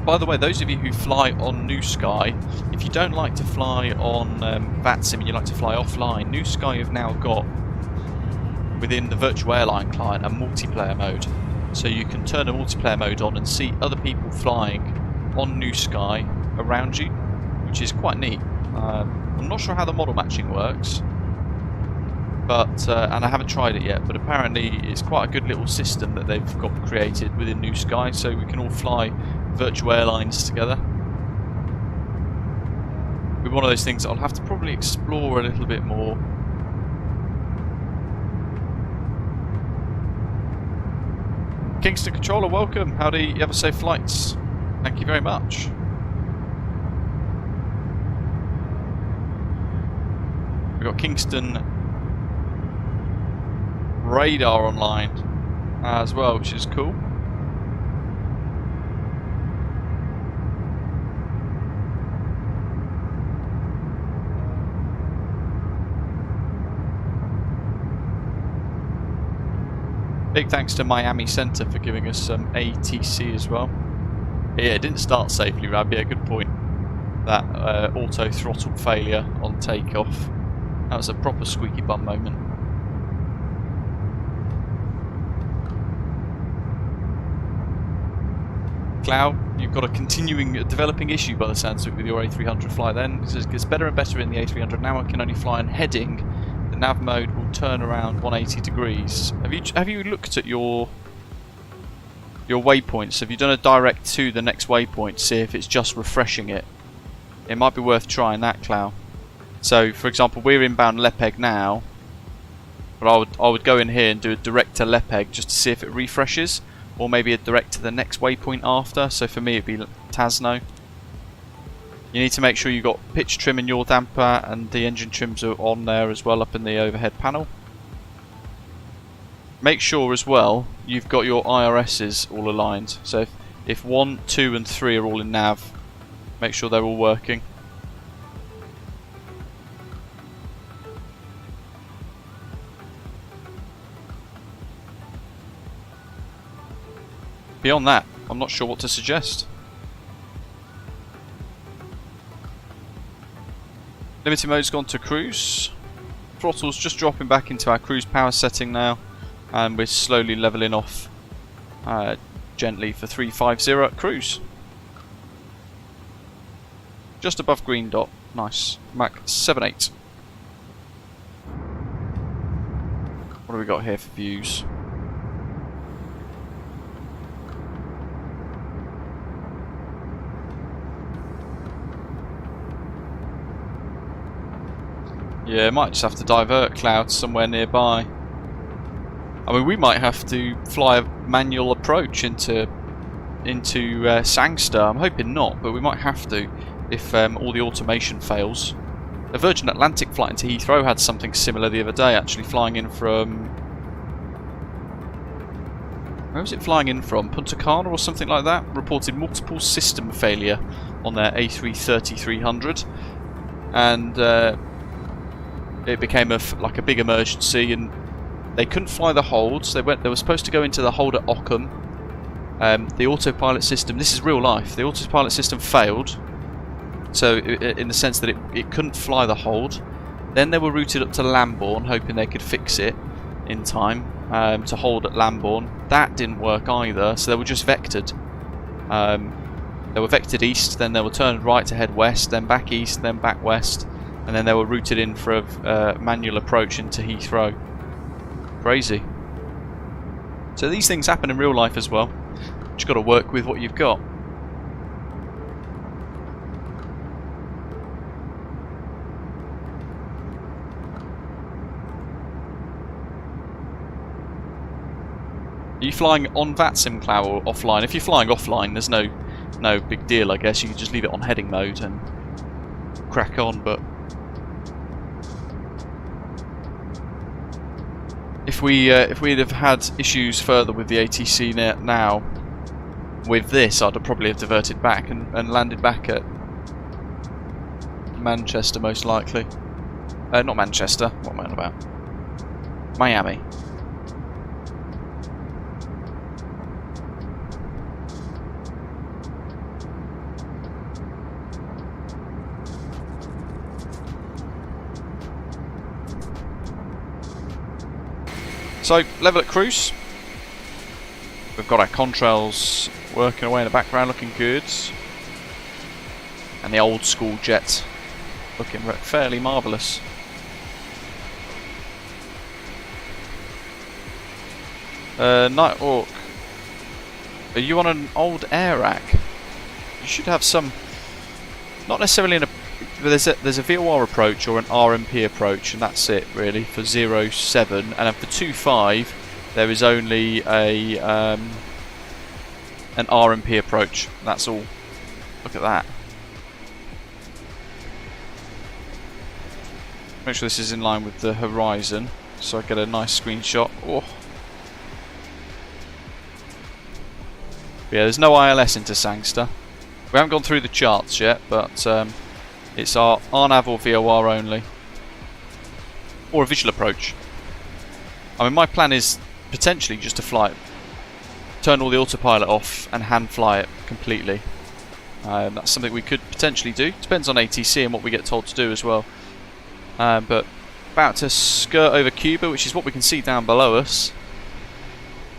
By the way, those of you who fly on New Sky, if you don't like to fly on VATSIM and you like to fly offline, New Sky have now got within the virtual airline client a multiplayer mode. So you can turn a multiplayer mode on and see other people flying on New Sky around you, which is quite neat. I'm not sure how the model matching works, but and I haven't tried it yet, but apparently it's quite a good little system that they've got created within New Sky, so we can all fly virtual airlines together. It'll be one of those things that I'll have to probably explore a little bit more. Kingston Controller, welcome. Howdy, you have safe flights. Thank you very much. We've got Kingston radar online as well, which is cool. Big thanks to Miami Center for giving us some ATC as well. Yeah, it didn't start safely, Rab. Yeah, good point. That auto throttle failure on takeoff. That was a proper squeaky bum moment. Cloud, you've got a continuing developing issue by the sounds of it with your A300 fly then. It gets better and better in the A300. Now I can only fly in heading. The nav mode will turn around 180 degrees. Have you looked at your waypoints? Have you done a direct to the next waypoint to see if it's just refreshing it? It might be worth trying that, Clow. So, for example, we're inbound Lepeg now, but I would go in here and do a direct to Lepeg just to see if it refreshes, or maybe a direct to the next waypoint after. So for me, it'd be Tasno. You need to make sure you've got pitch trim in your damper and the engine trims are on there as well up in the overhead panel. Make sure as well you've got your IRSs all aligned. So If 1, 2 and 3 are all in nav, make sure they're all working. Beyond that, I'm not sure what to suggest. Limited mode's gone to cruise. Throttle's just dropping back into our cruise power setting now, and we're slowly levelling off gently for 350 at cruise. Just above green dot. Nice. Mach 78. What do we got here for views? Yeah, might just have to divert clouds somewhere nearby. I mean, we might have to fly a manual approach into Sangster. I'm hoping not, but we might have to if all the automation fails. A Virgin Atlantic flight into Heathrow had something similar the other day, actually flying in from... Where was it flying in from? Punta Cana or something like that? Reported multiple system failure on their A330-300. And it became like a big emergency, and they couldn't fly the holds. They were supposed to go into the hold at Ockham. The autopilot system, this is real life, the autopilot system failed, so in the sense that it couldn't fly the hold. Then they were routed up to Lambourne, hoping they could fix it in time to hold at Lambourne. That didn't work either, so they were just vectored. They were vectored east, then they were turned right to head west, then back east, then back west, and then they were routed in for a manual approach into Heathrow. Crazy. So these things happen in real life as well. Just got to work with what you've got. Are you flying on VATSIM cloud or offline? If you're flying offline, there's no big deal, I guess. You can just leave it on heading mode and crack on, but if we'd have had issues further with the ATC now, with this, I'd have probably have diverted back and landed back at Manchester, most likely. Not Manchester, what am I on about? Miami. So, level at cruise. We've got our contrails working away in the background, looking good. And the old school jet looking fairly marvellous. Nighthawk, are you on an old air rack? You should have some, not necessarily in a, there's a VOR approach or an RMP approach, and that's it really for 07, and then for 25 there is only a an RMP approach. That's all. Look at that. Make sure this is in line with the horizon so I get a nice screenshot. Oh. Yeah, there's no ILS into Sangster. We haven't gone through the charts yet, but it's our RNAV or VOR only, or a visual approach. I mean, my plan is potentially just to fly it, turn all the autopilot off and hand fly it completely. That's something we could potentially do. Depends on ATC and what we get told to do as well. But about to skirt over Cuba, which is what we can see down below us.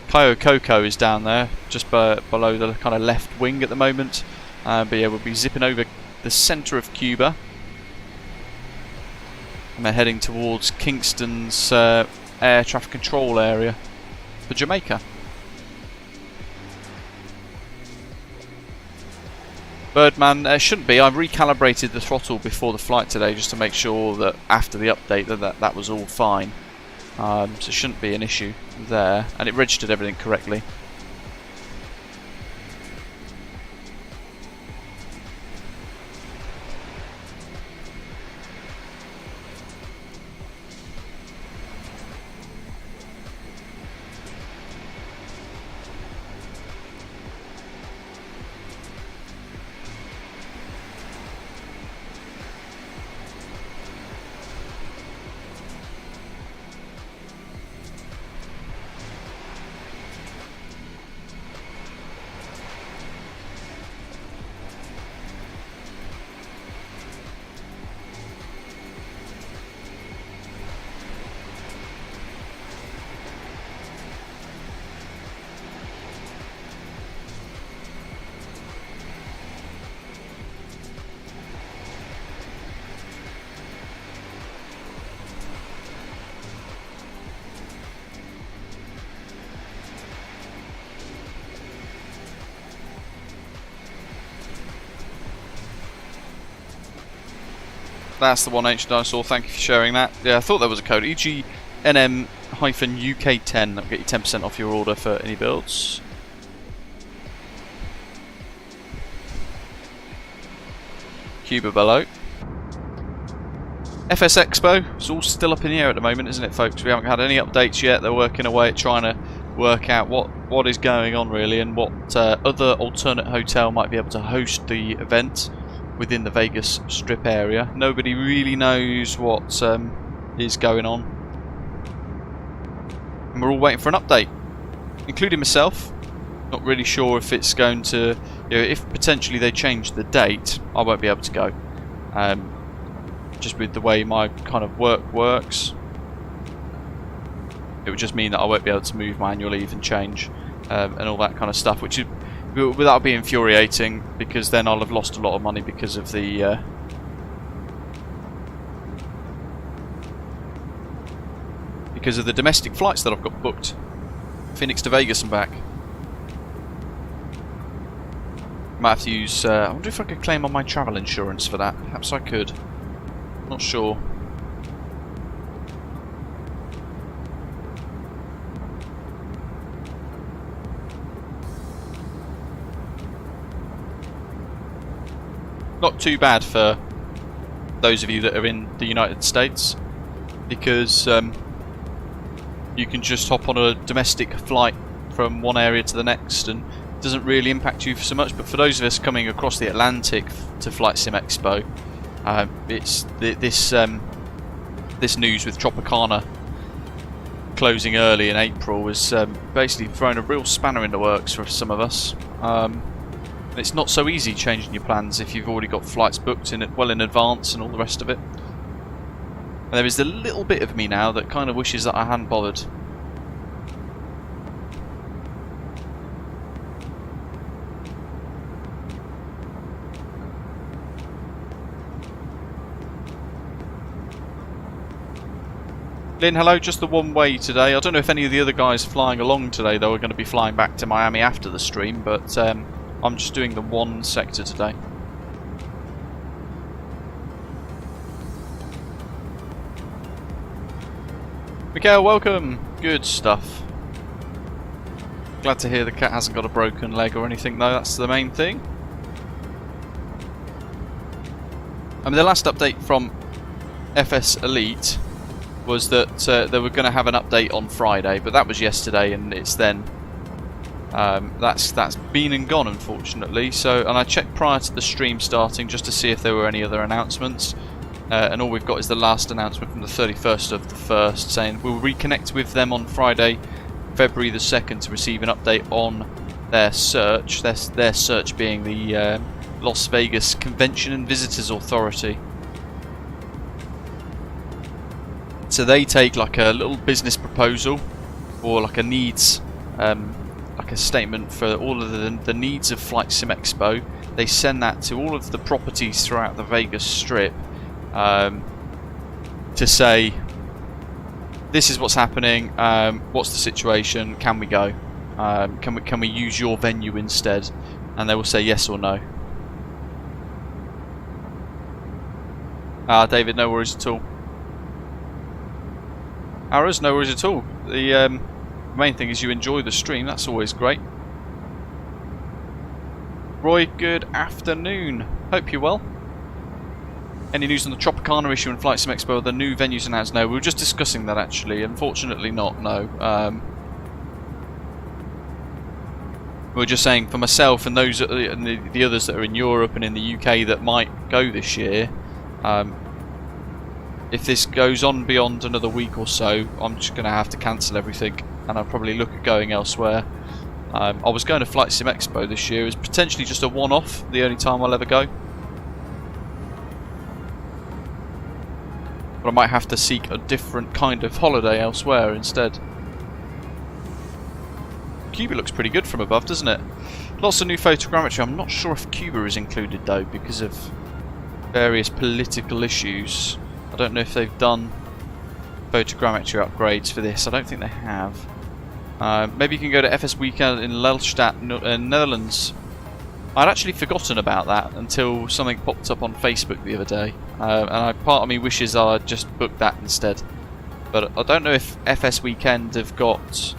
Cayo Coco is down there, just below the kind of left wing at the moment. But yeah, we'll be zipping over the centre of Cuba, and they're heading towards Kingston's air traffic control area for Jamaica. Birdman, shouldn't be. I've recalibrated the throttle before the flight today just to make sure that after the update that was all fine. So it shouldn't be an issue there, and it registered everything correctly. That's the one, Ancient Dinosaur. Thank you for sharing that. Yeah, I thought there was a code. EGNM-UK10. That'll get you 10% off your order for iniBuilds. Cuba below. FS Expo. It's all still up in the air at the moment, isn't it, folks? We haven't had any updates yet. They're working away at trying to work out what is going on, really, and what other alternate hotel might be able to host the event within the Vegas Strip area. Nobody really knows what is going on, and we're all waiting for an update, including myself. Not really sure if it's going to, you know, if potentially they change the date, I won't be able to go. Just with the way my kind of work works, it would just mean that I won't be able to move my annual leave and change and all that kind of stuff, which is, that'll be infuriating, because then I'll have lost a lot of money because of the domestic flights that I've got booked, Phoenix to Vegas and back. Might have to use. I wonder if I could claim on my travel insurance for that. Perhaps I could. Not sure. Not too bad for those of you that are in the United States, because you can just hop on a domestic flight from one area to the next, and it doesn't really impact you so much. But for those of us coming across the Atlantic to Flight Sim Expo, it's this news with Tropicana closing early in April has basically thrown a real spanner in the works for some of us. It's not so easy changing your plans if you've already got flights booked well in advance and all the rest of it. And there is a little bit of me now that kind of wishes that I hadn't bothered. Lynn, hello, just the one way today. I don't know if any of the other guys flying along today, though, are going to be flying back to Miami after the stream, but I'm just doing the one sector today. Mikael, welcome. Good stuff. Glad to hear the cat hasn't got a broken leg or anything, though. That's the main thing. I mean, the last update from FS Elite was that they were going to have an update on Friday, but that was yesterday, and it's then that's been and gone, unfortunately. So, and I checked prior to the stream starting just to see if there were any other announcements, and all we've got is the last announcement from the 31st of the 1st, saying we'll reconnect with them on Friday, February the 2nd, to receive an update on their search. Their search being the Las Vegas Convention and Visitors Authority. So they take like a little business proposal, or like a needs, like a statement for all of the needs of Flight Sim Expo. They send that to all of the properties throughout the Vegas Strip to say, this is what's happening, what's the situation, can we go, can we use your venue instead, and they will say yes or no. David, no worries at all. Arrows, no worries at all. The main thing is you enjoy the stream, that's always great. Roy, good afternoon. Hope you're well. Any news on the Tropicana issue and Flight Sim Expo? Are the new venues announced? No, we were just discussing that actually. Unfortunately not, no. We were just saying for myself and those and the others that are in Europe and in the UK that might go this year, if this goes on beyond another week or so, I'm just going to have to cancel everything, and I'll probably look at going elsewhere. I was going to Flight Sim Expo this year as potentially just a one-off, the only time I'll ever go. But I might have to seek a different kind of holiday elsewhere instead. Cuba looks pretty good from above, doesn't it? Lots of new photogrammetry. I'm not sure if Cuba is included though, because of various political issues. I don't know if they've done photogrammetry upgrades for this. I don't think they have. Maybe you can go to FS Weekend in Lelystad, Netherlands. I'd actually forgotten about that until something popped up on Facebook the other day, and part of me wishes I'd just booked that instead. But I don't know if FS Weekend have got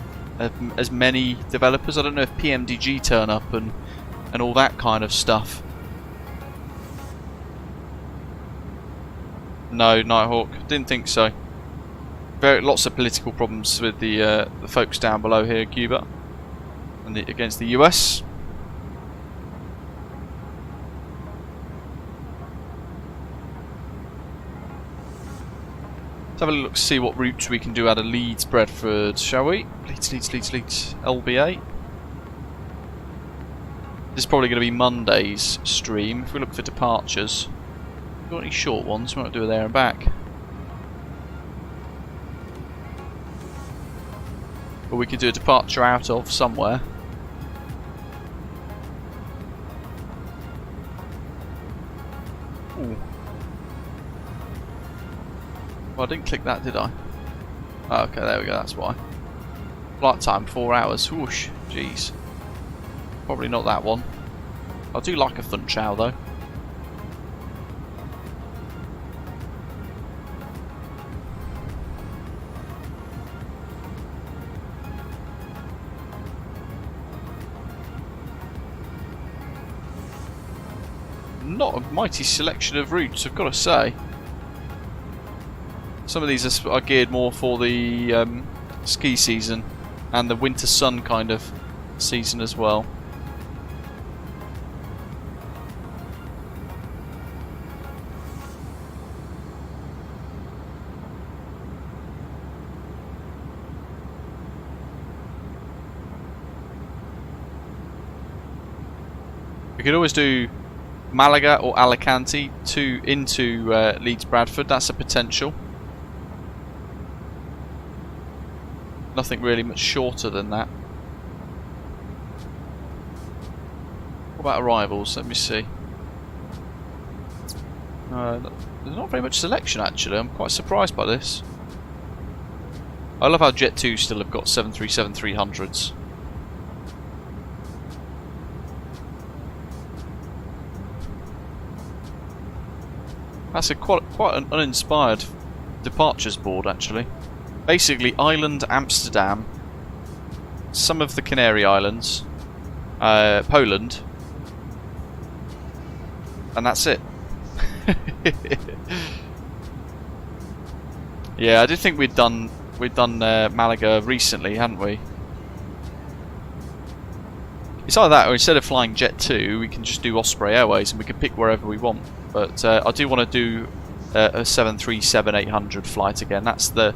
as many developers. I don't know if PMDG turn up and all that kind of stuff. No, Nighthawk, didn't think so. Lots of political problems with the folks down below here, Cuba, and against the US. Let's have a look, see what routes we can do out of Leeds, Bradford, shall we? Leeds, LBA. This is probably going to be Monday's stream. If we look for departures, got any short ones? We might do it there and back. Or we could do a departure out of somewhere. Ooh. Well, I didn't click that, did I? Oh, okay, there we go, that's why. Flight time, 4 hours. Whoosh, jeez. Probably not that one. I do like a fun chow, though. Not a mighty selection of routes, I've got to say. Some of these are geared more for the ski season and the winter sun kind of season as well. We could always do Malaga or Alicante into Leeds Bradford. That's a potential. Nothing really much shorter than that. What about arrivals? Let me see. There's not very much selection actually. I'm quite surprised by this. I love how Jet2 still have got 737-300s. That's quite an uninspired departures board actually. Basically, Ireland, Amsterdam, some of the Canary Islands, Poland, and that's it. Yeah, I did think we'd done Malaga recently, hadn't we? It's either that, or instead of flying Jet2, we can just do Osprey Airways, and we can pick wherever we want. But I do want to do a 737-800 flight again. That's the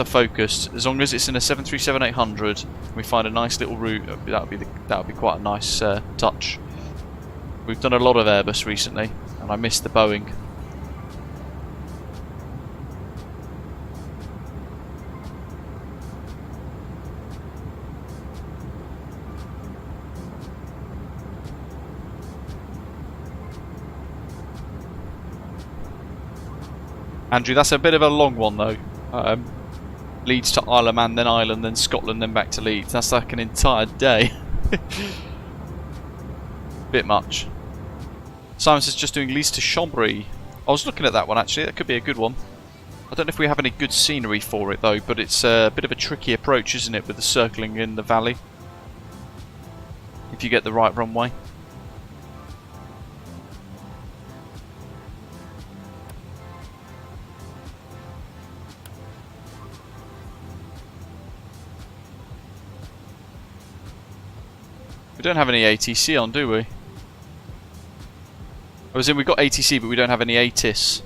focus. As long as it's in a 737-800, we find a nice little route. That would be quite a nice touch. We've done a lot of Airbus recently, and I missed the Boeing. Andrew, that's a bit of a long one though. Leeds to Isle of Man, then Ireland, then Scotland, then back to Leeds. That's like an entire day. Bit much. Simon says just doing Leeds to Chambéry. I was looking at that one actually. That could be a good one. I don't know if we have any good scenery for it though, but it's a bit of a tricky approach, isn't it, with the circling in the valley. If you get the right runway. We don't have any ATC on, do we? I was in, we've got ATC, but we don't have any ATIS.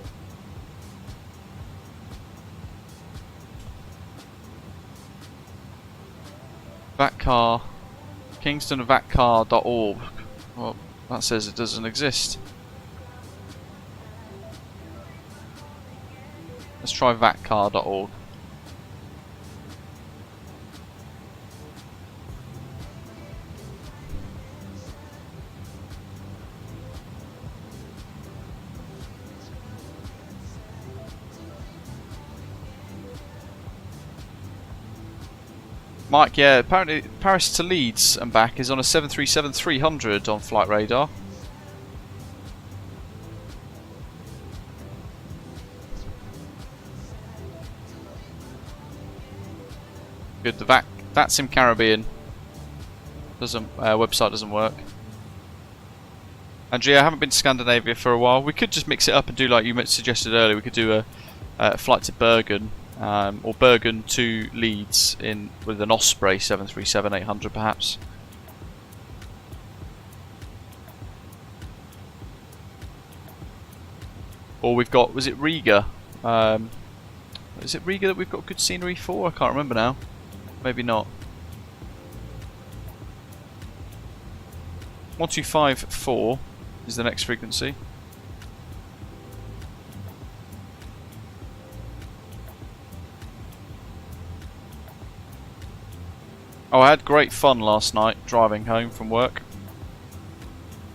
VATCAR, KingstonVATCAR.org. Well, that says it doesn't exist. Let's try VATCAR.org. Mike, yeah, apparently Paris to Leeds and back is on a 737-300 on flight radar. Good, the VATSIM Caribbean website doesn't work. Andrea, I haven't been to Scandinavia for a while. We could just mix it up and do like you suggested earlier. We could do a flight to Bergen, or Bergen to Leeds with an Osprey 737-800 perhaps. Or we've got, was it Riga? Is it Riga that we've got good scenery for? I can't remember now. Maybe not. 1254 is the next frequency. Oh, I had great fun last night driving home from work.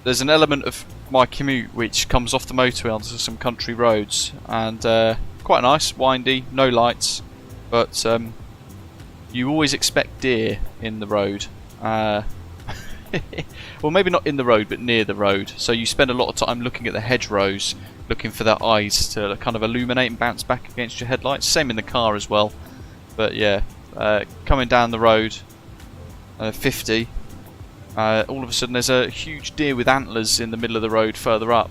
There's an element of my commute which comes off the motorway onto some country roads, and quite nice, windy, no lights, but you always expect deer in the road. Well, maybe not in the road, but near the road. So you spend a lot of time looking at the hedgerows, looking for their eyes to kind of illuminate and bounce back against your headlights. Same in the car as well. But yeah, coming down the road, 50, all of a sudden there's a huge deer with antlers in the middle of the road further up.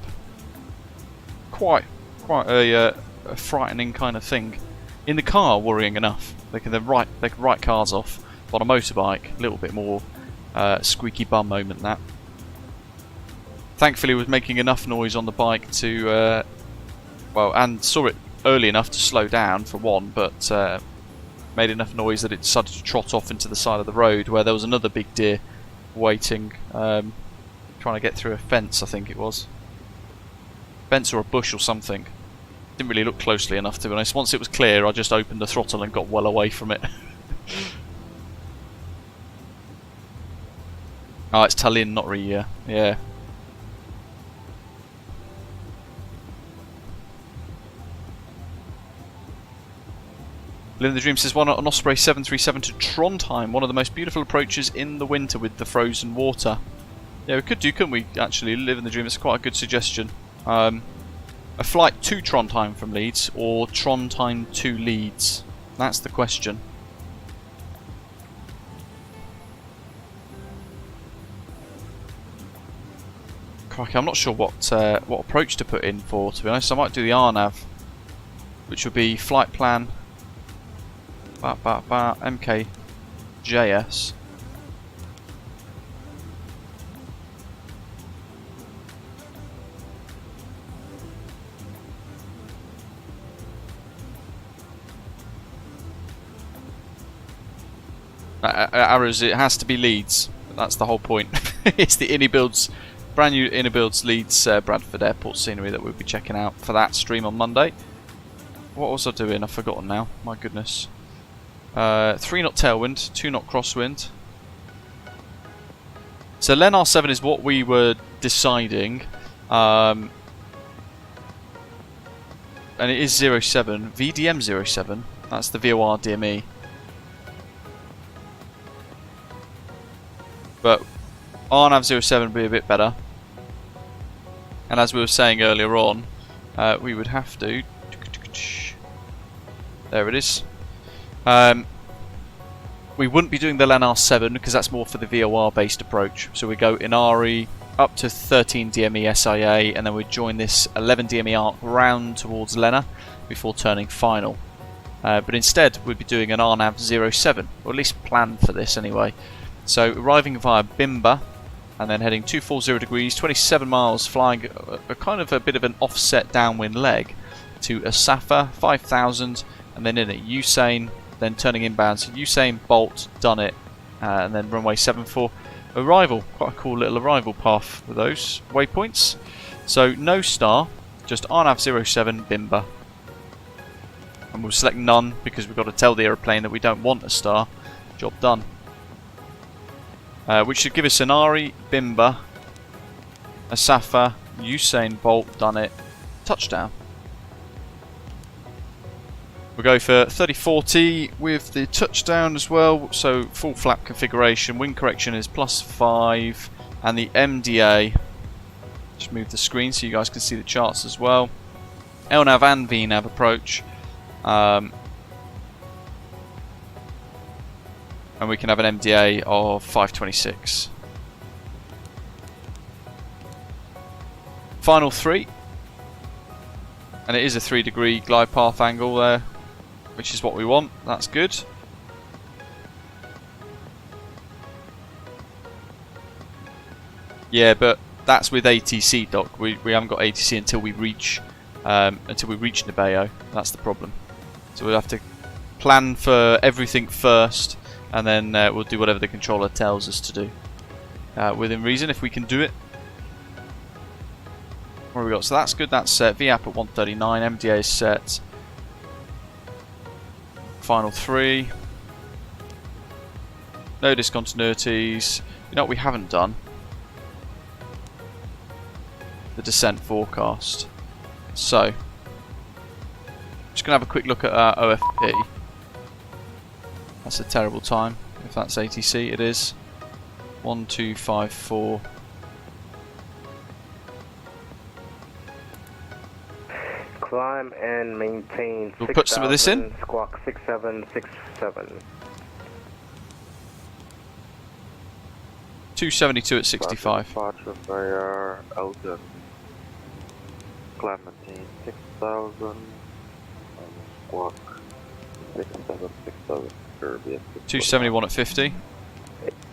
Quite a frightening kind of thing. In the car, worrying enough. They can write cars off. But on a motorbike, a little bit more squeaky bum moment that. Thankfully, was making enough noise on the bike to, well, and saw it early enough to slow down for one, but made enough noise that it decided to trot off into the side of the road where there was another big deer waiting, trying to get through a fence, I think it was. Fence or a bush or something. Didn't really look closely enough, to be honest. Once it was clear, I just opened the throttle and got well away from it. Oh, it's Tallinn, not Riga. Yeah. Live in the Dream says, why not an Osprey 737 to Trondheim? One of the most beautiful approaches in the winter with the frozen water. Yeah, we could do, couldn't we, actually? Live in the Dream. It's quite a good suggestion. A flight to Trondheim from Leeds, or Trondheim to Leeds? That's the question. Crikey, I'm not sure what approach to put in for, to be honest. I might do the RNAV, which would be flight plan MKJS. Arrows, it has to be Leeds. That's the whole point. It's the iniBuilds, brand new iniBuilds Leeds Bradford Airport scenery that we'll be checking out for that stream on Monday. What was I doing? I've forgotten now. My goodness. 3 knot tailwind, 2 knot crosswind. So Len R7 is what we were deciding. And it is 07. VDM 07. That's the VOR DME. But RNAV 07 would be a bit better. And as we were saying earlier on, we would have to... There it is. We wouldn't be doing the LEN R7 because that's more for the VOR based approach. So we go Inari up to 13 DME SIA, and then we join this 11 DME arc round towards Lena before turning final. But instead we'd be doing an RNAV 07, or at least plan for this anyway. So arriving via Bimba and then heading 240 degrees, 27 miles, flying a kind of a bit of an offset downwind leg to Asafa, 5000, and then in at Usain, then turning inbound. So Usain, Bolt, done it, and then runway 74. Arrival, quite a cool little arrival path with those waypoints. So no star, just RNAV 07 Bimba. And we'll select none because we've got to tell the aeroplane that we don't want a star. Job done. Which should give us Inari, Bimba, Asafa, Usain Bolt, done it, touchdown. We'll go for 3040 with the touchdown as well, so full flap configuration. Wind correction is +5, and the MDA, just move the screen so you guys can see the charts as well. LNAV and VNAV approach, and we can have an MDA of 526. Final 3, and it is a 3-degree glide path angle there, which is what we want. That's good. Yeah, but that's with ATC, Doc. We haven't got ATC until we reach Nabeo. That's the problem. So we'll have to plan for everything first, and then we'll do whatever the controller tells us to do. Within reason, if we can do it. What have we got? So that's good. That's set. VAP at 139. MDA is set. Final 3. No discontinuities. You know what we haven't done? The descent forecast. So, just going to have a quick look at our OFP. That's a terrible time. If that's ATC, it is. 1254. Climb and maintain. We'll put some of this in. Squawk 6767. 272 at 65. Departure via Elgin. Climb maintain 6000. Squawk 6760. 271 at 50.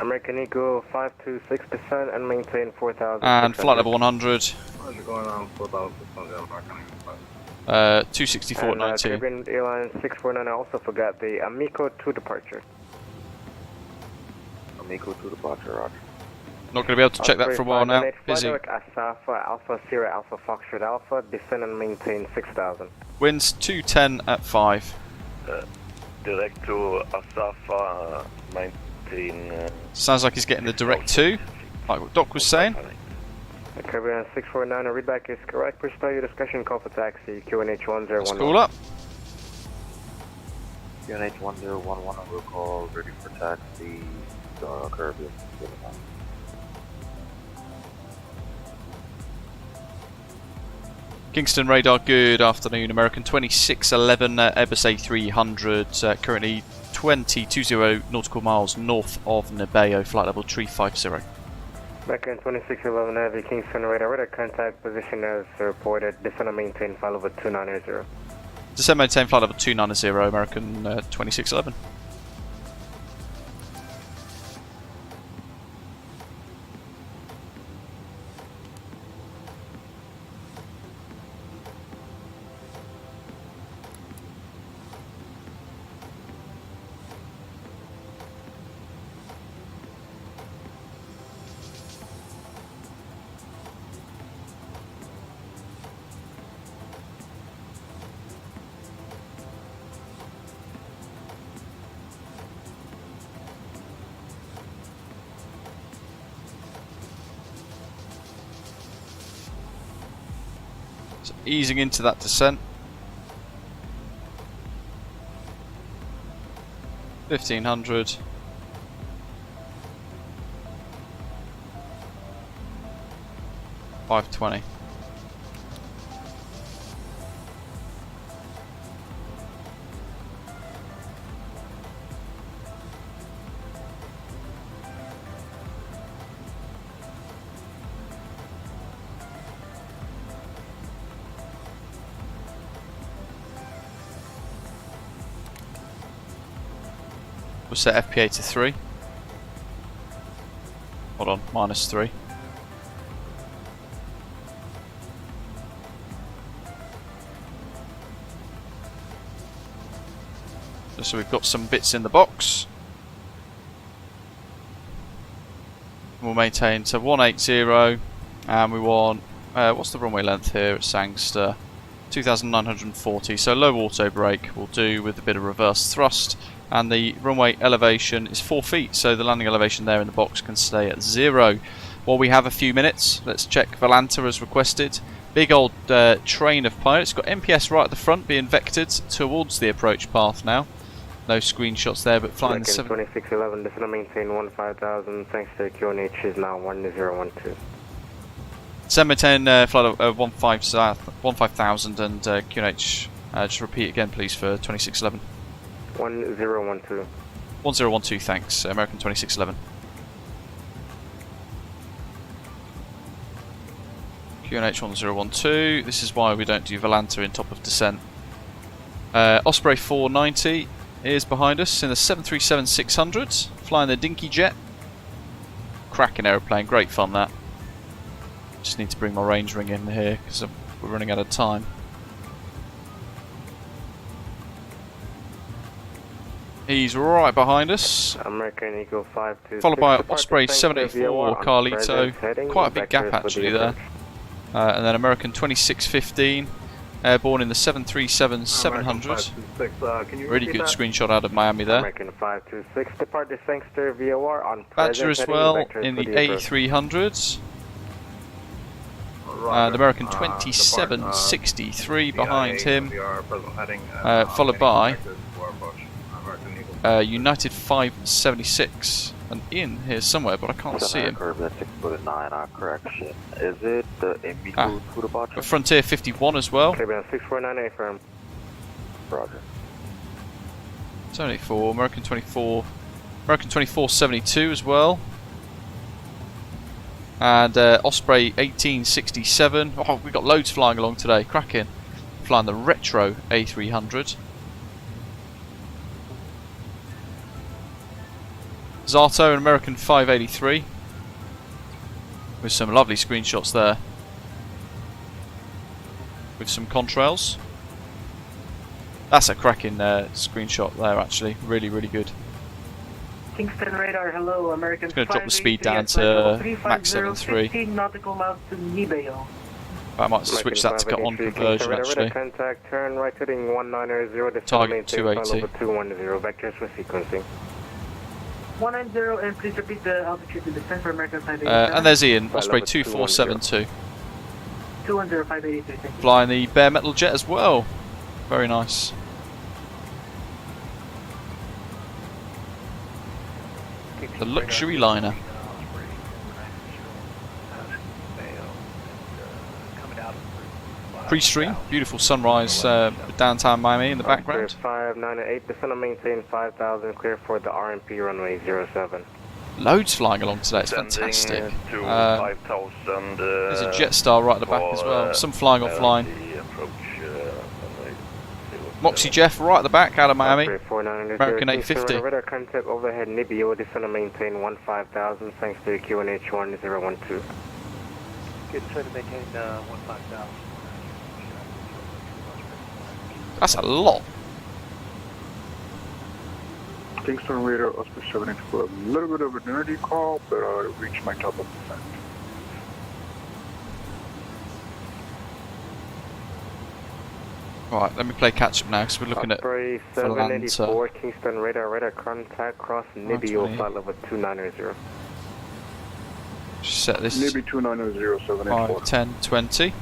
American Eagle 526% and maintain 4000. And flight level 100. How's it going on? 4600 American Eagle 264 at 90. American Airlines 649. I also forgot the Amico 2 departure. Amico 2 departure, roger. Not going to be able to check that for a while now. Busy. Alpha Sierra Alpha Foxtrot Alpha, descend and maintain 6000. Winds 210 at 5. Direct to Asafa, maintain. Sounds like he's getting the direct 2, like what Doc was saying. Caribbean 649, a readback is correct. Push start your discussion, call for taxi, QNH 1011. Let's call up. QNH 1011, we'll call ready for taxi, Caribbean. Kingston radar, good afternoon. American 2611 Airbus A300, currently 20 nautical miles north of Nabeo, flight level 350. American 2611 Heavy Kingston radar contact position as reported. Descend and maintain flight level 290. Descend and maintain flight level 290, American 2611. So easing into that descent. 1500. 520. We'll set FPA to 3. Hold on, -3. Just so we've got some bits in the box. We'll maintain to 180, and we want, what's the runway length here at Sangster? 2,940, so low auto brake will do with a bit of reverse thrust. And the runway elevation is 4 feet, so the landing elevation there in the box can stay at 0. While we have a few minutes, let's check Volanta as requested. Big old train of pilots. Got MPS right at the front, being vectored towards the approach path now. No screenshots there, but flying the 2611, descend and maintain 15,000. Thanks to QNH is now 1012. 710 flight of 15,000 and QNH. Just repeat again, please, for 2611. 1012. 1012, thanks. American 2611. QNH 1012. This is why we don't do Volanta in top of descent. Osprey 490 is behind us in the 737-600, flying the Dinky Jet. Cracking aeroplane, great fun that. Just need to bring my range ring in here because we're running out of time. He's right behind us. American Eagle 526. Followed by Osprey 784 Carlito. Quite a big gap actually there. And then American 2615. Airborne in the 737-700. Really good screenshot out of Miami there. American 526, depart the Sangster VOR on Badger as well in the A300s. And American 2763 behind him. Followed by United 576. And Ian here somewhere, but I can't see him. Correction. Is it the iniBuilds Frontier 51 as well. 6498 firm. Roger. 74, American 24, American 2472 as well. And Osprey 1867. Oh, we've got loads flying along today. Cracking. Flying the retro A300. Zato and American 583 with some lovely screenshots there with some contrails. That's a cracking screenshot there actually, really good. Kingston radar, hello, American. It's going to drop the speed down to Mach 7.3. 15 nautical miles to Nibeo. I might switch that to on conversion actually. Contact, turn right heading 190, target 280. 210, vectors for sequencing. 190, and please repeat the altitude to descend for American 583. And there's Ian, Osprey 2472. 210, 583, flying the bare metal jet as well. Very nice. The luxury liner. Pre-stream, beautiful sunrise downtown Miami in the background. 598, descend and maintain 5,000, clear for the RMP runway 07. Loads flying along today, it's fantastic. There's a Jetstar right at the back as well, some flying offline. Moxie Jeff right at the back out of Miami, American 850. Radar contact overhead Nibio, descend and maintain 15,000, thanks to QNH 1012. Good, try to maintain 15,000. That's a lot. Kingston radar, Osprey 784. A little bit of an energy call, but I reached my top of descent. Right, let me play catch up now because we're looking Osprey at Volanta. 784, Kingston radar contact cross Nibio, flight level 290. Just set this Nibio 290, 784. 5, 10, 20.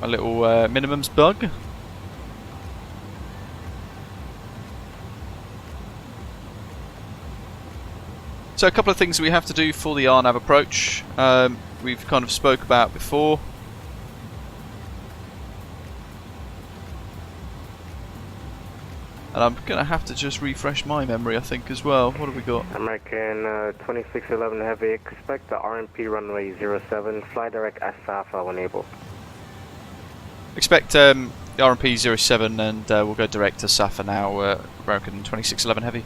A little minimums bug. So a couple of things we have to do for the RNAV approach, we've kind of spoke about before. And I'm going to have to just refresh my memory I think as well. What have we got? American 2611 Heavy, expect the RMP runway 07, fly direct at SAFA when able. Expect the RMP 07 and we'll go direct to SAFA now, American 2611 Heavy.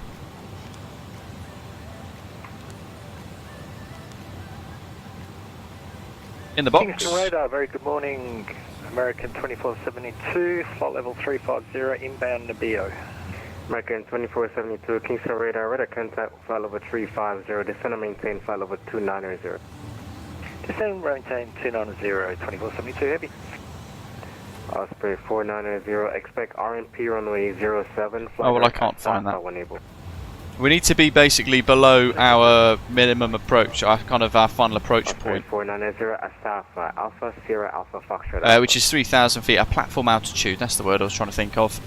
In the box. Kingston radar, very good morning. American 2472, flight level 350, inbound Nibio. American 2472, Kingston radar contact, flight level 350, descend and maintain flight level 290. Descend and maintain 290, 2472 heavy. Osprey 490, expect RMP runway 07, flight oh well, I can't find that. We need to be basically below our minimum approach, our final approach point. 490 Alpha Sierra Alpha Foxtrot. Which is 3,000 feet, our platform altitude, that's the word I was trying to think of.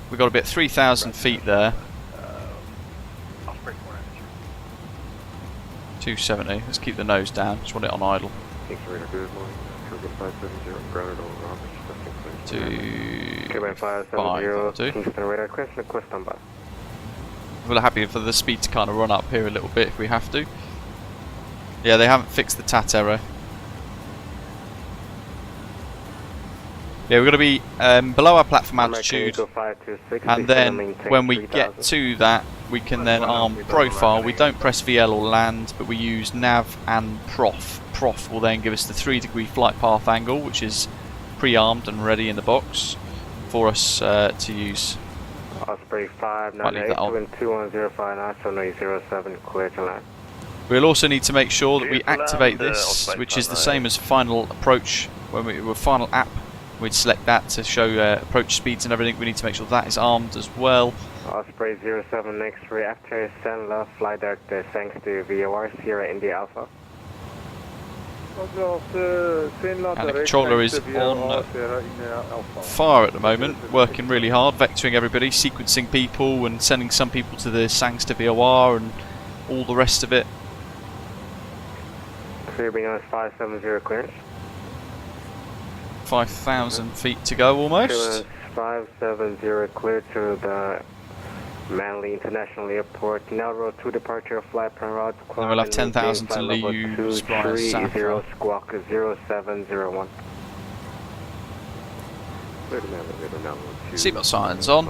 We've got a bit 3,000 feet there. 270, let's keep the nose down, just want it on idle. 250. We're happy for the speed to kind of run up here a little bit if we have to. Yeah, they haven't fixed the TAT error. Yeah, we're going to be below our platform altitude, and then when we get to that, we can then arm profile. We don't press VL or land, but we use nav and prof. Prof will then give us the 3-degree flight path angle, which is pre-armed and ready in the box for us to use. Osprey 598 2105 knots, runway 07, clear to land. We'll also need to make sure that we activate this, which is the same as final approach. When we were final app, we'd select that to show approach speeds and everything. We need to make sure that is armed as well. Osprey 07 X-ray after send left, fly direct Sangster VOR Sierra India Alpha. And the controller is on fire at the moment, working really hard, vectoring everybody, sequencing people and sending some people to the Sangster VOR and all the rest of it. Clear being on 570 clearance. 5,000 feet to go almost. 570 clear to the Manly International Airport. Now road to departure, flight plan route. Then we'll have 10,000 to lose by Safra. Squawk 0701. Seatbelt signs on.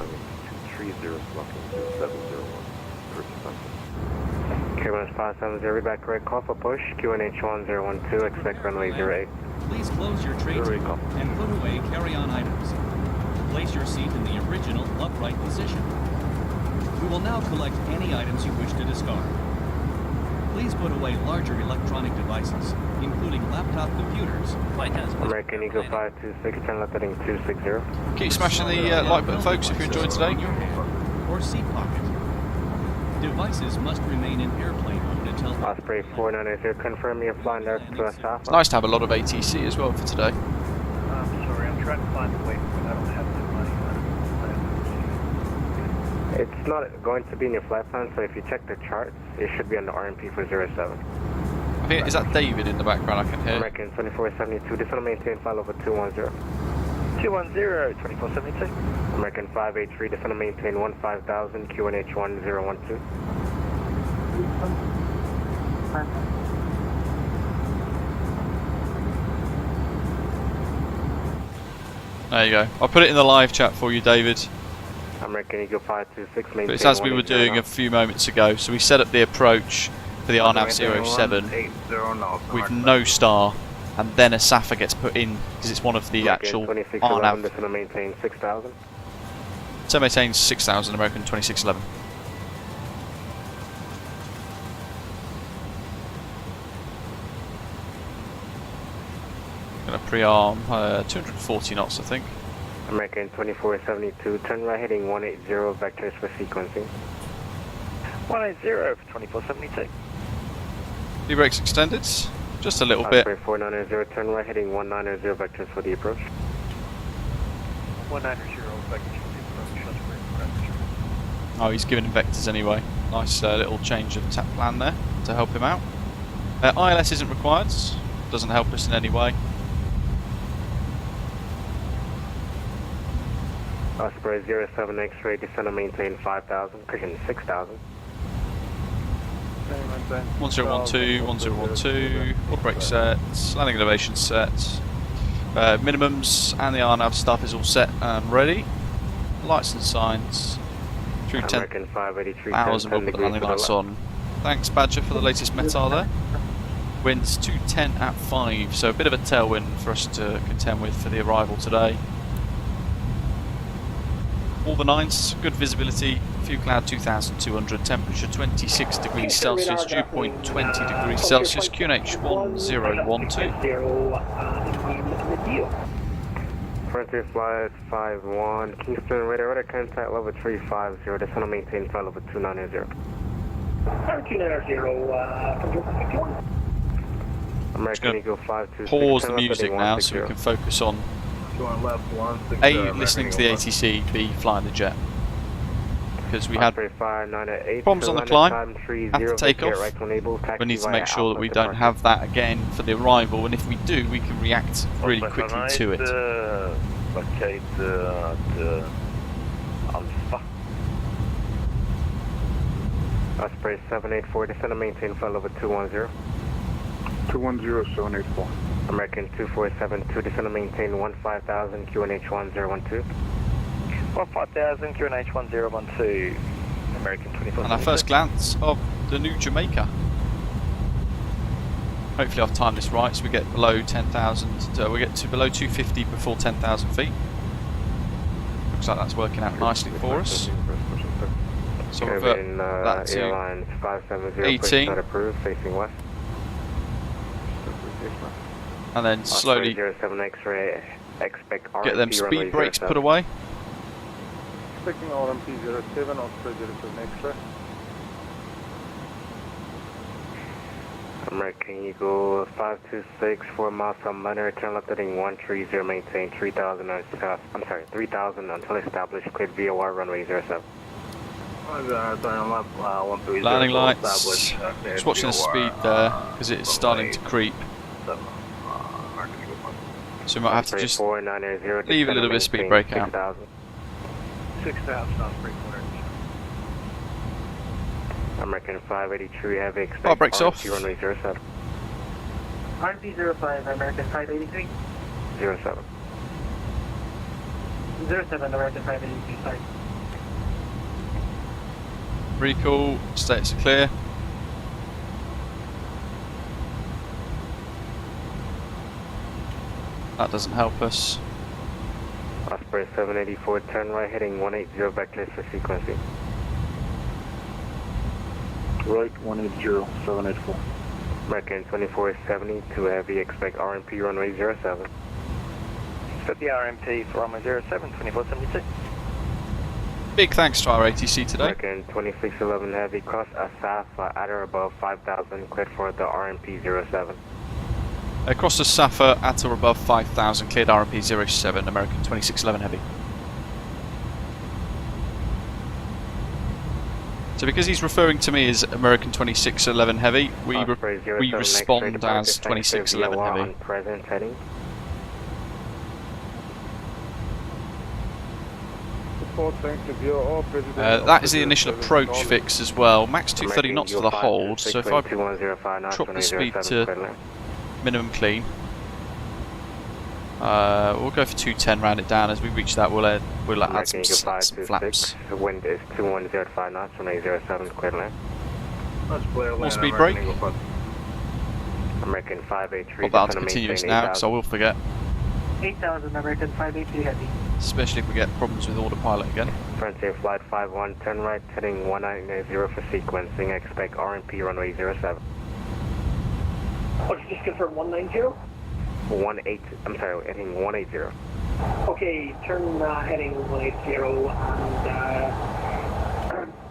K1 570, back correct, call for push, QNH 1012, expect runway 08. Please close your tray table and put away carry-on items. Place your seat in the original upright position. We will now collect any items you wish to discard. Please put away larger electronic devices, including laptop computers. American Eagle 526, turn left heading 260. Keep smashing the like button, folks, if you enjoyed today. Or seat pocket. Devices must remain in airplane mode until... Osprey 490, confirm you're flying there to South. It's nice to have a lot of ATC as well for today. I'm sorry, I'm trying to find a way, but I don't have the money. It's not going to be in your flight plan, so if you check the charts, it should be on the RMP for 07. I think, is that David in the background I can hear? American 2472, this will maintain flight over 210. 210, 2472. American 583, this will maintain 15,000, QNH 1012. There you go. I'll put it in the live chat for you, David. American Eagle 526, maintain. But it's as we were doing a few moments ago. So we set up the approach for the RNAV 07 with no star, and then a SAFA gets put in because it's one of the actual RNAV. This will maintain 6,000. So maintains 6,000, American 2611. Going to pre-arm 240 knots, I think. American 2472, turn right heading 180, vectors for sequencing. 180 for 2472. D-brakes extended, just a little bit. 490, turn right heading 190, vectors for the approach. 190, vectors for the approach. Oh, he's giving him vectors anyway. Nice little change of tap plan there to help him out. ILS isn't required, doesn't help us in any way. Osprey 07 X-ray, descend and maintain 5,000, cushion 6,000. 1012, 1012, all brake sets, landing elevation set, minimums and the RNAV stuff is all set and ready. Lights and signs, through 10,000, we'll put the landing lights on. Thanks Badger for the latest METAR there. Winds 210 at 5, so a bit of a tailwind for us to contend with for the arrival today. All the nines, good visibility, few cloud 2,200, temperature 26 degrees Celsius, dew point 20 degrees Celsius, QNH 1012. Frontier Flight 51, Kingston radar contact level 350, descend and maintain flight level 290. 290, Frontier 51. American Eagle 526. Pause the music now so we can focus on A, listening to the ATC, B, flying the jet. Because we had problems on the climb after takeoff. We need to make sure that we don't have that again for the arrival, and if we do, we can react really quickly to it. Osprey 784, descend and maintain flight level 210. 210, 784. American 2472, descend and maintain 15,000, QNH 1012. 15,000, QNH 1012. American 2472. And our first glance of the new Jamaica. Hopefully I've timed this right so we get below 10,000, we get to below 250 before 10,000 feet. Looks like that's working out nicely for us. So we'll revert that to 18. Facing west. And then slowly get them speed brakes put away. Expecting RMP 07, Osprey 07 X-ray. American Eagle 526, 4 miles from Minor, turn left heading 130, maintain 3,000 until established, cleared VOR runway 07. Landing lights, just watching the speed there because it's starting to creep. So we might have to just leave a little bit of speed brake out. 6,000 Osprey 400. American 583 heavy, expect bar brakes off. runway 07. RP 05, American 583. 07. 07, American 583, sorry. Recall, status are clear. That doesn't help us. Osprey 784, turn right heading 180, back clear for sequencing. Right, 180, 784. American 2470, 2 heavy, expect RMP runway 07. Set the RMP for runway 07, 2472. Big thanks to our ATC today. American 2611 heavy, cross ASAF at or above 5,000, cleared for the RMP 07. Across the Safa at or above 5,000, cleared RMP 07, American 2611 heavy. So because he's referring to me as American 2611 heavy, we respond as 2611 heavy. Present heading. That is the initial approach fix as well. Max 230 knots for the hold, so if I drop the speed to minimum clean, we'll go for 210, round it down. As we reach that, we'll add some slats and flaps. The wind is 2105 knots, runway 07, clear land. More speed brake. American 583. Put that on continuous now, because I will forget. 8,000, American 583 heavy. Especially if we get problems with autopilot again. Frontier Flight 51, turn right, heading 190 for sequencing. Expect RMP runway 07. Oh, did you just confirm 190? I'm sorry, heading 180. Okay, turn heading 180 and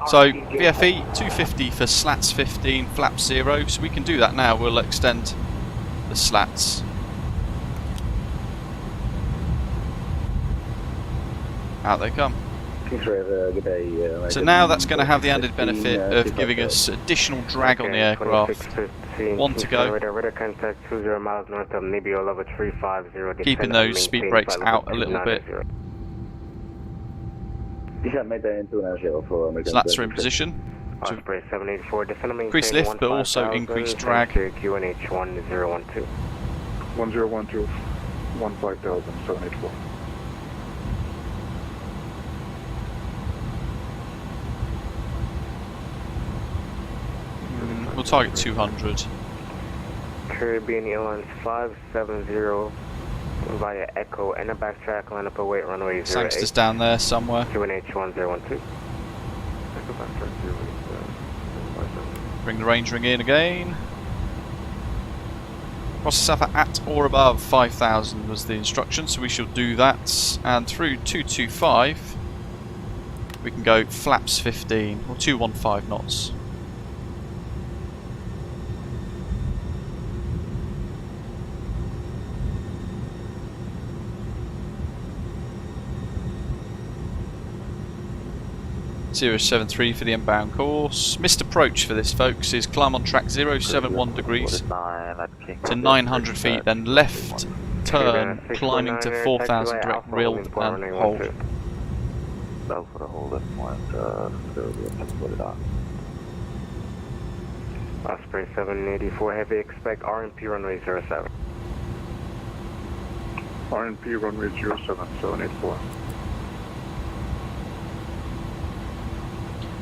so VFE 250 for slats 15, flaps 0. So we can do that now. We'll extend the slats. Out they come. So now that's going to have the added benefit of giving us additional drag on the aircraft. One to go. Keeping those speed brakes out a little bit. Slats are in position. So increase lift, but also increase drag. QNH 1012. 1012, 15,000, 784. We'll target 200. Caribbean Airlines 570 via Echo and a backtrack, line up await runway 08. Sangster's down there somewhere. QNH 1012. Bring the range ring in again. Process alpha at or above 5,000 was the instruction, so we shall do that. And through 225, we can go flaps 15 or 215 knots. .073 for the inbound course. Missed approach for this, folks, is climb on track 071 degrees to 900 feet, then left turn, climbing to 4,000 direct rail and hold. That for the hold at point, Osprey 784 Heavy, expect RNP runway 07. RNP runway 07, 784.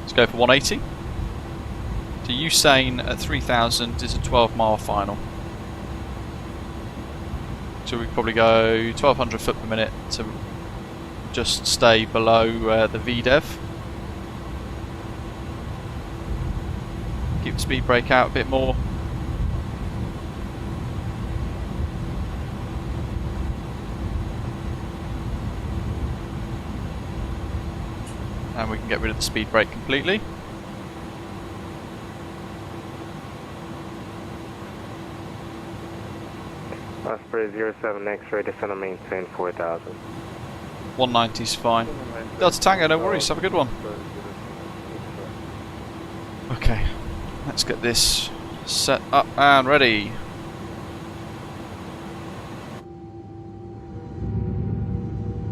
Let's go for 180. To Usain at 3,000 is a 12-mile final. So we probably go 1,200 foot per minute to just stay below the VDEV. Keep the speed brake out a bit more. And we can get rid of the speed brake completely. Osprey 07 X-ray, descend and maintain 4,000. 190 is fine. Delta Tango, no worries, have a good one. Okay, let's get this set up and ready.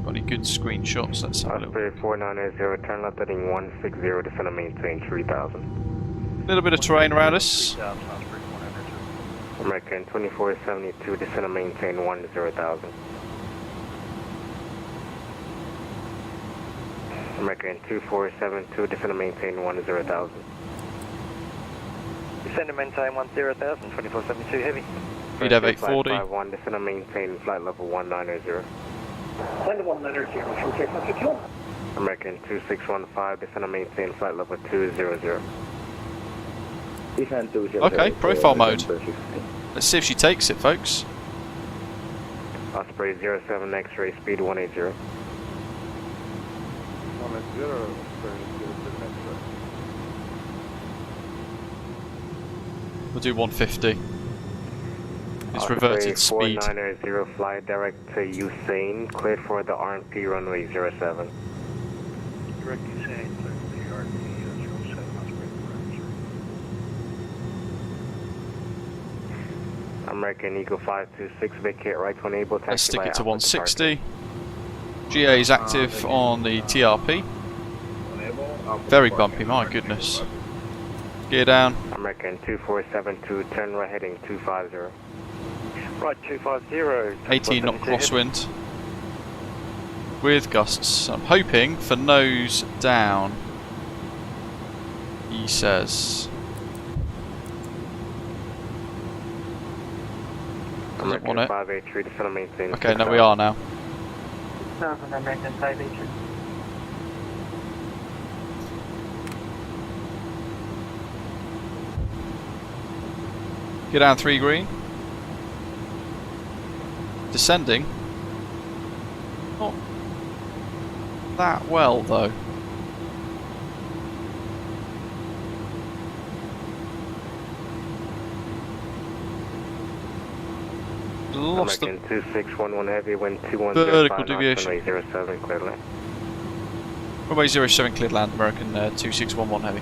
Got any good screenshots? Let's have a look. Osprey 4980, turn left heading 160, descend and maintain 3,000. Little bit of terrain around us. American 2472, descend and maintain 10,000. American 2472, descend and maintain 10,000. Descend and maintain 10,000, 2472 Heavy. VDEV 840. 551, descend and maintain flight level 190. Land 190, from Takeoff 51. American 2615, descend and maintain flight level 200. Okay, profile mode. Let's see if she takes it, folks. Osprey 07 X-ray, speed 180. 180, We'll do 150. It's reverted speed. 4980, fly direct to Usain, cleared for the RNP runway 07. Direct Usain, cleared for the RNP 07, American Eagle 526, vacate right to enable taxi. Let's stick by it to Alpha 160. GA is active on the TRP. Very bumpy, my goodness. Gear down. American 2472, turn right heading 250. Right 250. 18 knot crosswind. With gusts. I'm hoping for nose down. He says. Doesn't want it. 583, descend and maintain. Okay, no, we are now. American 583. Get down 3 green. Descending. Not that well though. Lost the American 2611 heavy, wind 2105 vertical deviation. Runway 07, cleared land. Runway 07 cleared land, American 2611 heavy.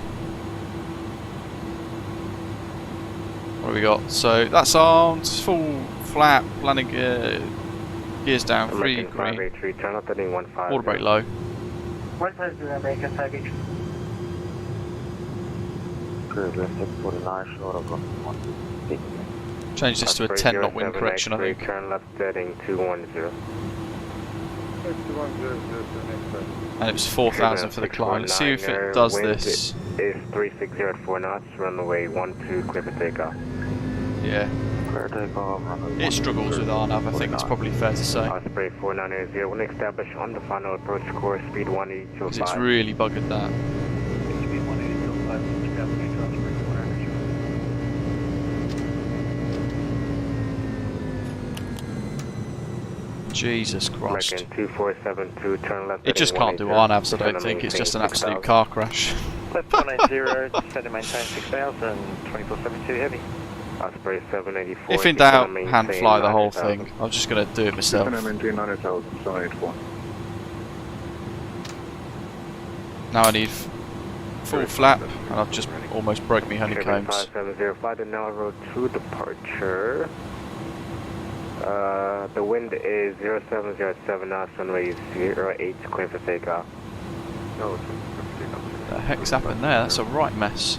What have we got? So that's armed, full flap, landing gears down, 3 American green. 583, turn left heading 15. Water brake low. 150 American 583. Cruise left 649, short of 160. Change this to a 10 knot wind correction, I think. Turn left heading 210. And it was 4,000 for the climb. Let's see if it does this. Is 360 at 4 knots, runway 12, clear for takeoff. Yeah. Clear takeoff, runway It struggles with RNAV, I think it's probably fair to say. Osprey 4980, when established on the final approach course, speed 180 to 5. Because it's really buggered that. Speed 180 to 5, established Osprey 4980. Jesus Christ. American 2472, turn left. It just can't do RNAVs, I don't think. It's just an absolute car crash. Left 190, descend and maintain 6000, 2472 heavy. Osprey 784. If in doubt, hand fly the whole thing. I'm just going to do it myself. Now I need full flap, and I've just almost broke me honeycombs. 570, fly to Nile Road 2 departure. The wind is 0707 knots, runway 08, clear for takeoff. What the heck's happened there? That's a right mess.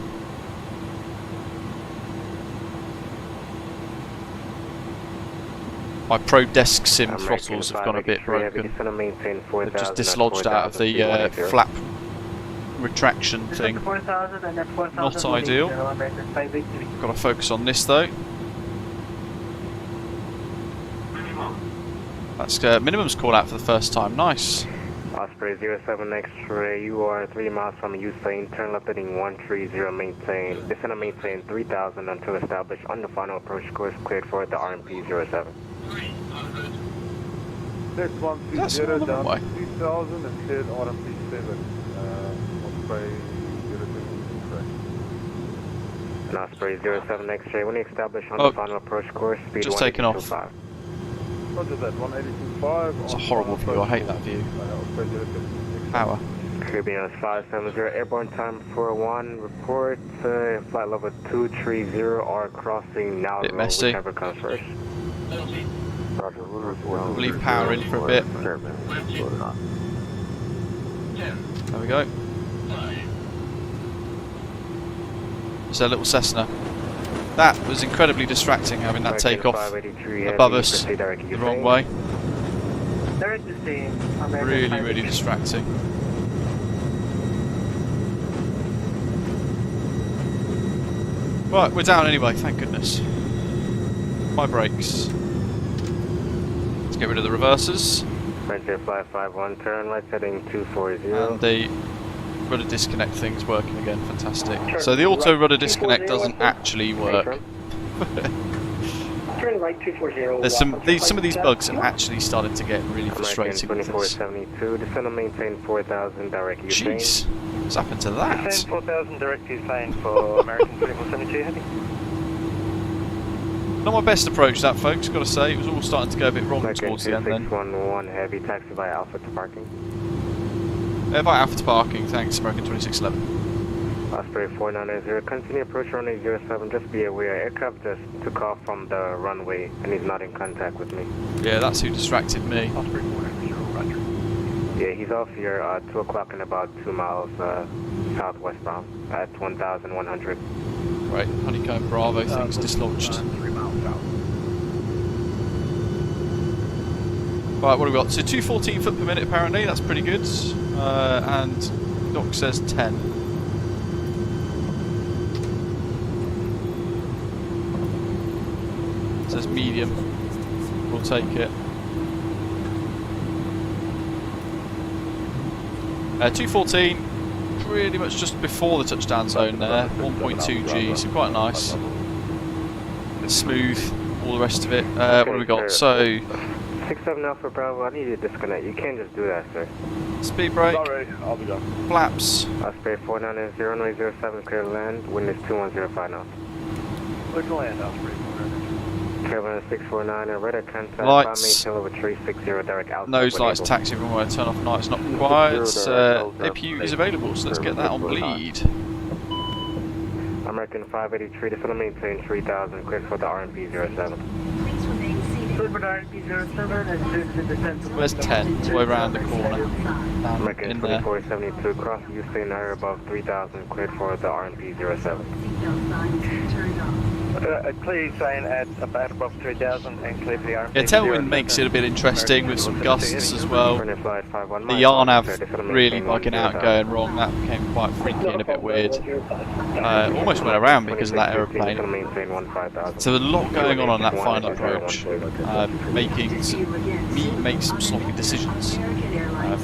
My Pro Desk Sim throttles have gone a bit broken. They've just dislodged out of the flap retraction thing. Not ideal. Got to focus on this though. That's minimum's call out for the first time. Nice. Osprey 07 X-ray, you are 3 miles from Usain, turn left heading 130, maintain, descend and maintain 3000 until established on the final approach course, cleared for the RMP 07. Next 130 down 3000 and cleared RMP 7. Osprey 07 And Osprey 07 X-ray, when you establish on the final approach course, speed just taken off. Roger that, 182.5. It's a horrible view, I hate that view. Power. Caribbean 570, airborne time 41, report, flight level 230R crossing now, bit messy. whichever comes first. We'll leave power in for a bit. There we go. It's a little Cessna. That was incredibly distracting, having that takeoff above us the wrong way. Really, really distracting. Right, we're down anyway, thank goodness. My brakes. Let's get rid of the reversers. Frontier 551, turn right heading 240. And the rudder disconnect thing's working again, fantastic. So the auto rudder disconnect doesn't actually work. Turn right 240. There's some of these bugs are actually starting to get really frustrating with this. 2472, descend and maintain 4000, direct Usain. Jeez, what's happened to that? Descend 4000, direct Usain for American 2472 heavy. Not my best approach that, folks, gotta say. It was all starting to go a bit wrong American towards the end then. 2611 heavy, taxi by Alpha to parking. By Alpha to parking, thanks, American 2611. Osprey 490, continue approach runway 07, just be aware, aircraft just took off from the runway and he's not in contact with me. Yeah, that's who distracted me. Osprey 490, roger. Yeah, he's off here 2 o'clock and about 2 miles southwestbound at 1100. Right, Honeycomb Bravo thing's dislodged. 3 miles south. Right, what have we got? So 214 foot per minute apparently, that's pretty good. And doc says 10. It says medium. We'll take it. 214, pretty much just before the touchdown zone there. 1.2 G, so quite nice. Smooth, all the rest of it. What have we got? So 67 Alpha Bravo, I need you to disconnect. You can't just do that, sir. speed brake. Sorry, I'll be done. Flaps. Osprey 490, runway 07, clear to land. Wind is 2105 knots. Clear to land, Osprey 490. Carolina 649, radar contact. Lights. Over 360, direct out. Nose lights, taxi runway, turn off nights not required. APU is available, so let's get that on bleed. American 583, descend and maintain 3000, clear for the RMP 07. Where's 10? It's way around the corner. Down American in there. 2472, cross Usain area above 3000, cleared for the RMP 07. Clear Usain at about above 3000 and clear for the RMP. Yeah, tailwind makes it a bit interesting with some gusts as well. The RNAV really bugging out, going wrong. That became quite freaky and a bit weird. Almost went around because of that aeroplane. So a lot going on that final approach, making me make some sloppy decisions.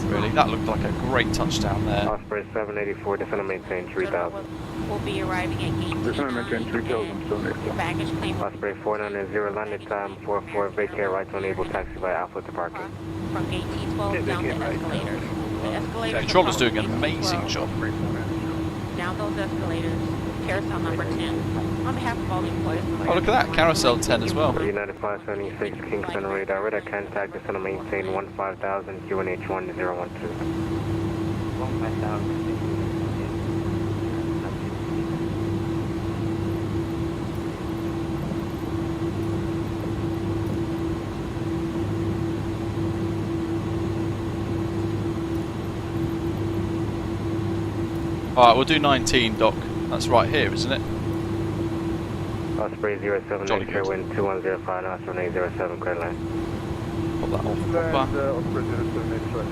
Really, that looked like a great touchdown there. Osprey 784, descend and maintain 3000. will be arriving at gate Descend and maintain 3000, so next. baggage claim Osprey 490, landing time 44, vacate right to enable taxi by Alpha to parking. from gate T12 down the escalators. The escalators. Controller's doing an amazing job. Down those escalators. Carousel number 10. On behalf of all the employees. Oh, look at that, carousel 10 as well. 9576 Kingston radar, radar contact, descend and maintain 15,000, QNH 1012. 15,000. Alright, we'll do 19, Doc. That's right here, isn't it? Osprey 07, X-ray wind 2105, Osprey 807, clear line. Pop that off. And Osprey 07, X-ray.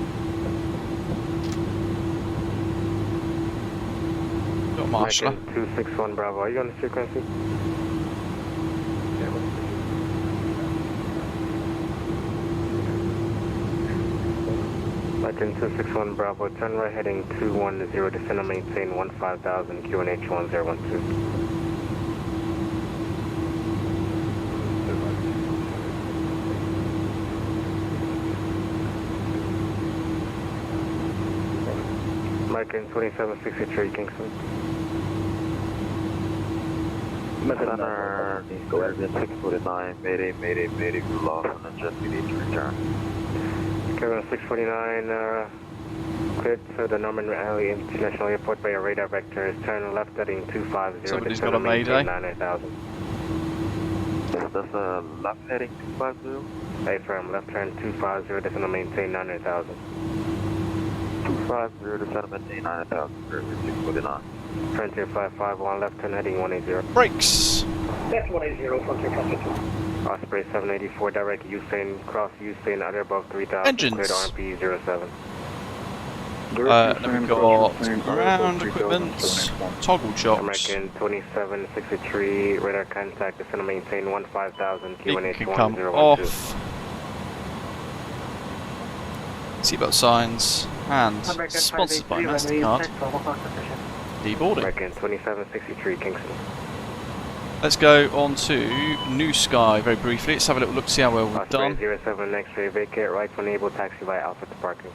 Got a marshaller. 261 Bravo, are you on the frequency? American 261 Bravo, turn right heading 210, descend and maintain 15,000, QNH 1012. American 2763 Kingston. Center, go ahead, 649, mayday, mayday, mayday, we lost on the jet, we need to return. Kevin 649, cleared to the Norman Alley International Airport by a radar vector. Turn left heading 250. Somebody's got a mayday. 9,000. That's a left heading 250. A-firm, left turn 250, descend and maintain 9,000. 250, descend and maintain 9,000, 649. Frontier 551, left turn heading 180. Brakes! That's 180, Frontier Crossing. Osprey 784, direct Usain, cross Usain, under above 3,000. Engines. Cleared RMP 07. Then we've got ground equipment, toggle chops. American 2763, radar contact, descend and maintain 15,000, QNH Can come 1012. off. Seatbelt signs, and sponsored by MasterCard. Deboarding. American 2763, Kingston. Let's go on to New Sky very briefly. Let's have a little look, see how well we've done. 07, X-ray, vacate right to enable taxi by Alpha to parking.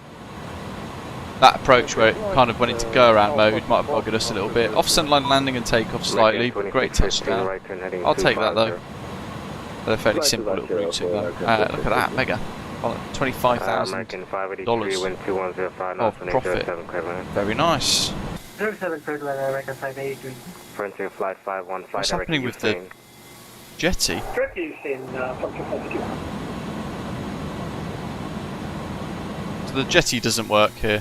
That approach where it kind of went into go-around mode might have buggered us a little bit. Off-center line landing and takeoff slightly, but great touchdown. I'll take that though. They're fairly simple little routing though. Look at that, mega. $25,000 of profit. Very nice. 07 cleared line, American 583. Frontier flight 51, flight What's happening with the jetty? Direct Usain, Frontier 52. So the jetty doesn't work here.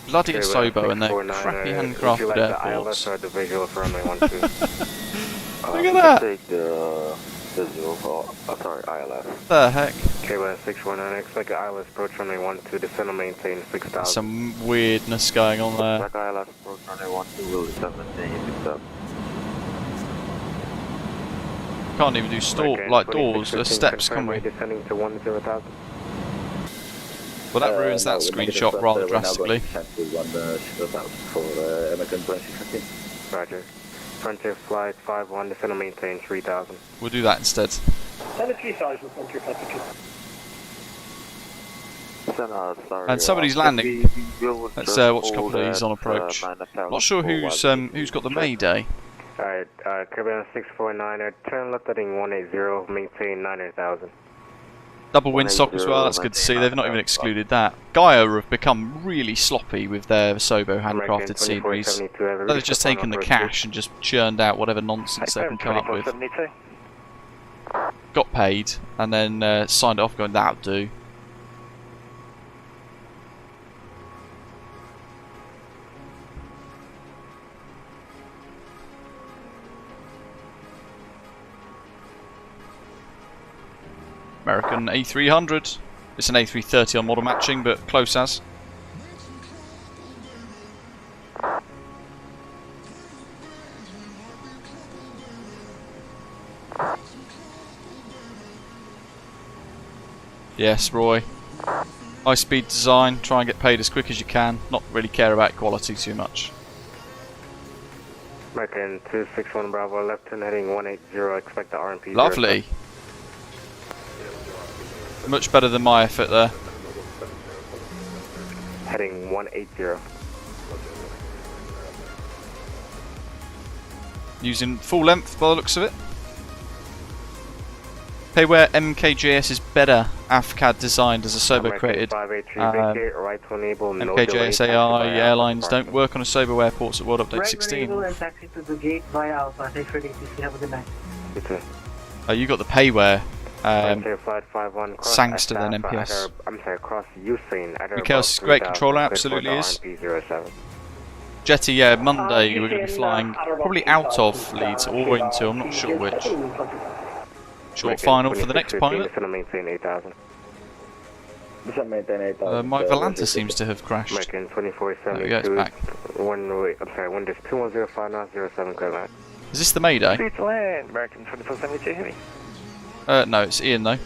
Bloody Asobo and their crappy handcrafted airports. Look at that! Take the visual for, sorry, ILS. The heck? K1619, expect ILS approach runway 12, descend and maintain 6,000. Some weirdness going on there. Like ILS approach runway 12, will descend and maintain 6,000. Can't even do like doors or steps, can we? Descending to 10,000. Well, that ruins that screenshot rather drastically. Roger. Frontier flight 51, descend and maintain 3,000. We'll do that instead. Send it 3,000, Frontier 52. And somebody's landing. Let's watch a couple of these on approach. Not sure who's got the Mayday. Alright, Caribbean 649, turn left heading 180, maintain 9,000. Double windsock as well, that's good to see. They've not even excluded that. Gaia have become really sloppy with their Sobo handcrafted sceneries. They've just taken the cash and just churned out whatever nonsense they can come up with. Got paid and then signed it off going, that'll do. American A300. It's an A330 on model matching, but close as. Yes, Roy. High speed design, try and get paid as quick as you can. Not really care about quality too much. American 261 Bravo, left turn heading 180, expect the RMP. Lovely. Much better than my effort there. Heading 180. Using full length by the looks of it. Payware MKJS is better AFCAD designed as a Sobo created. MKJS AI airlines don't work on a Sobo airports at World Update 16. And taxi to the gate via Alpha. Thanks for the ATC. Have a good night. You got the payware. Sangster then MPS. I'm sorry, across Usain. Mikhail's great controller, absolutely is. Jetty, yeah, Monday we're going to be flying probably out of Leeds or into, I'm not sure which. Short final for the next pilot. My Volanta seems to have crashed. There we go, it's back. Is this the Mayday? American 2472 heavy. No, it's Ian though.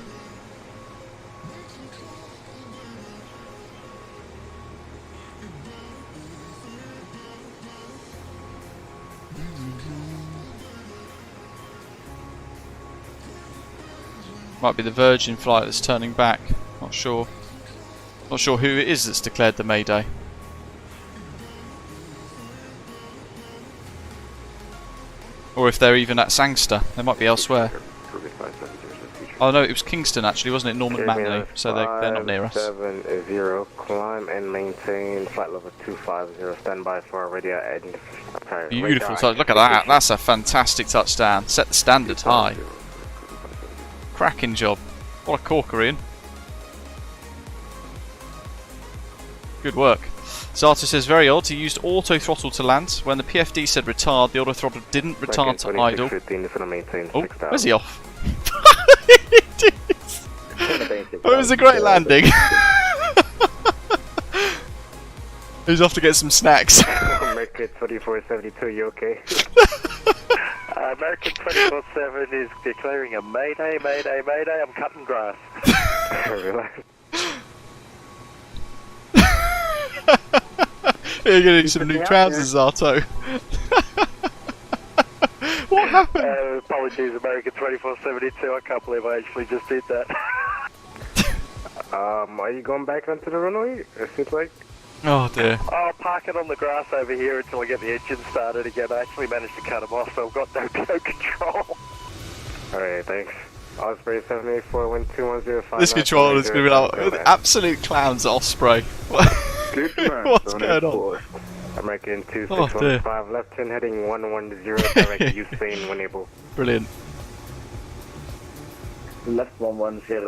Might be the Virgin flight that's turning back. Not sure. Not sure who it is that's declared the Mayday. Or if they're even at Sangster. They might be elsewhere. Oh no, it was Kingston actually, wasn't it? Norman Manley. So they're not near us. 70, climb and maintain flight level 250. Stand by for radio end. Beautiful touch. Look at that. That's a fantastic touchdown. Set the standard high. Cracking job. What a corker, Ian. Good work. Zato says, very odd, he used auto throttle to land. When the PFD said retard, the auto throttle didn't retard to idle. Oh, where's he off? It was a great landing. He's off to get some snacks. American 2472, you okay? American 247 is declaring a mayday, mayday, mayday, I'm cutting grass. You're getting some new trousers, Zato. What happened? Apologies, American 2472, I can't believe I actually just did that. Are you going back onto the runway? It seems like. Oh dear. I'll park it on the grass over here until I get the engine started again. I actually managed to cut them off, so I've got no control. Alright, thanks. Osprey 784-12105. This controller is going to be like absolute clowns at Osprey. What's going on? American 2615, left turn heading 110, direct Usain when able. Brilliant. Left 110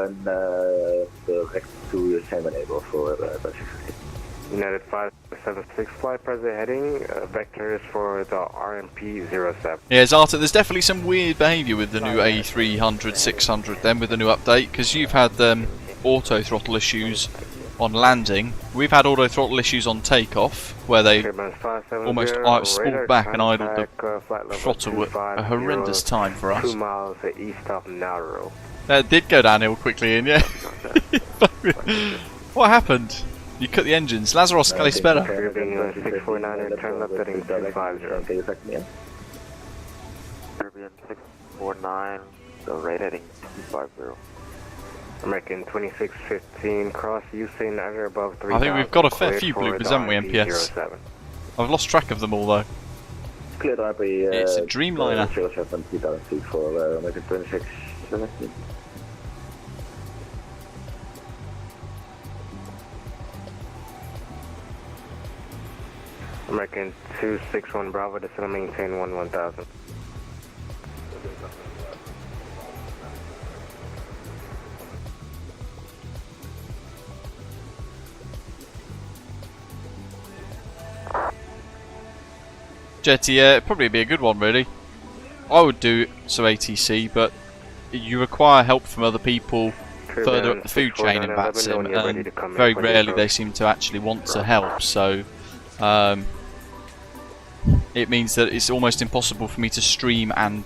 and direct to Usain when able for United 576 flight present heading, vector is for the RMP 07. Yeah, Zata, there's definitely some weird behaviour with the new A300-600 then with the new update, because you've had auto throttle issues on landing. We've had auto throttle issues on takeoff, where they almost spooled back and idled the throttle at a horrendous time for us. 2 miles east of Nauru. It did go downhill quickly, and yeah. What happened? You cut the engines. Lazarus Kalispera. 649, turn left heading 250. Caribbean 649, the rate heading 250. American 2615, cross Usain either above 3,000. I think we've got a fair few bloopers, haven't we, MPS? I've lost track of them all though. It's a Dreamliner. for American 2617. American 261 Bravo, descend and maintain 1000. Jetty, yeah, it'd probably be a good one really. I would do some ATC, but you require help from other people further up the food chain in VATSIM, and very rarely they seem to actually want to help, so it means that it's almost impossible for me to stream and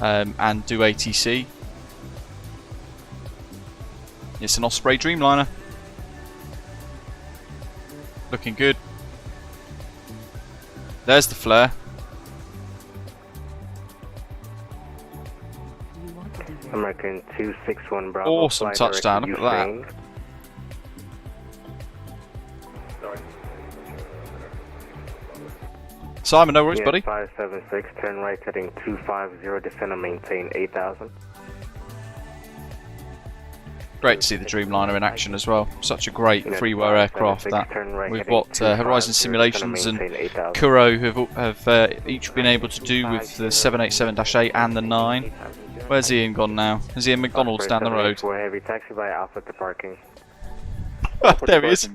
do ATC. It's an Osprey Dreamliner. Looking good. There's the flare. American 261 Bravo. Awesome touchdown, look at that. Simon, no worries, buddy. 576, turn right heading 250, descend and maintain 8,000. Great to see the Dreamliner in action as well. Such a great freeware aircraft that we've got Horizon Simulations and Kuro who have each been able to do with the 787-8 and the 9. Where's Ian gone now? Is Ian McDonald's down the road? Heavy taxi by Alpha to parking. There he is.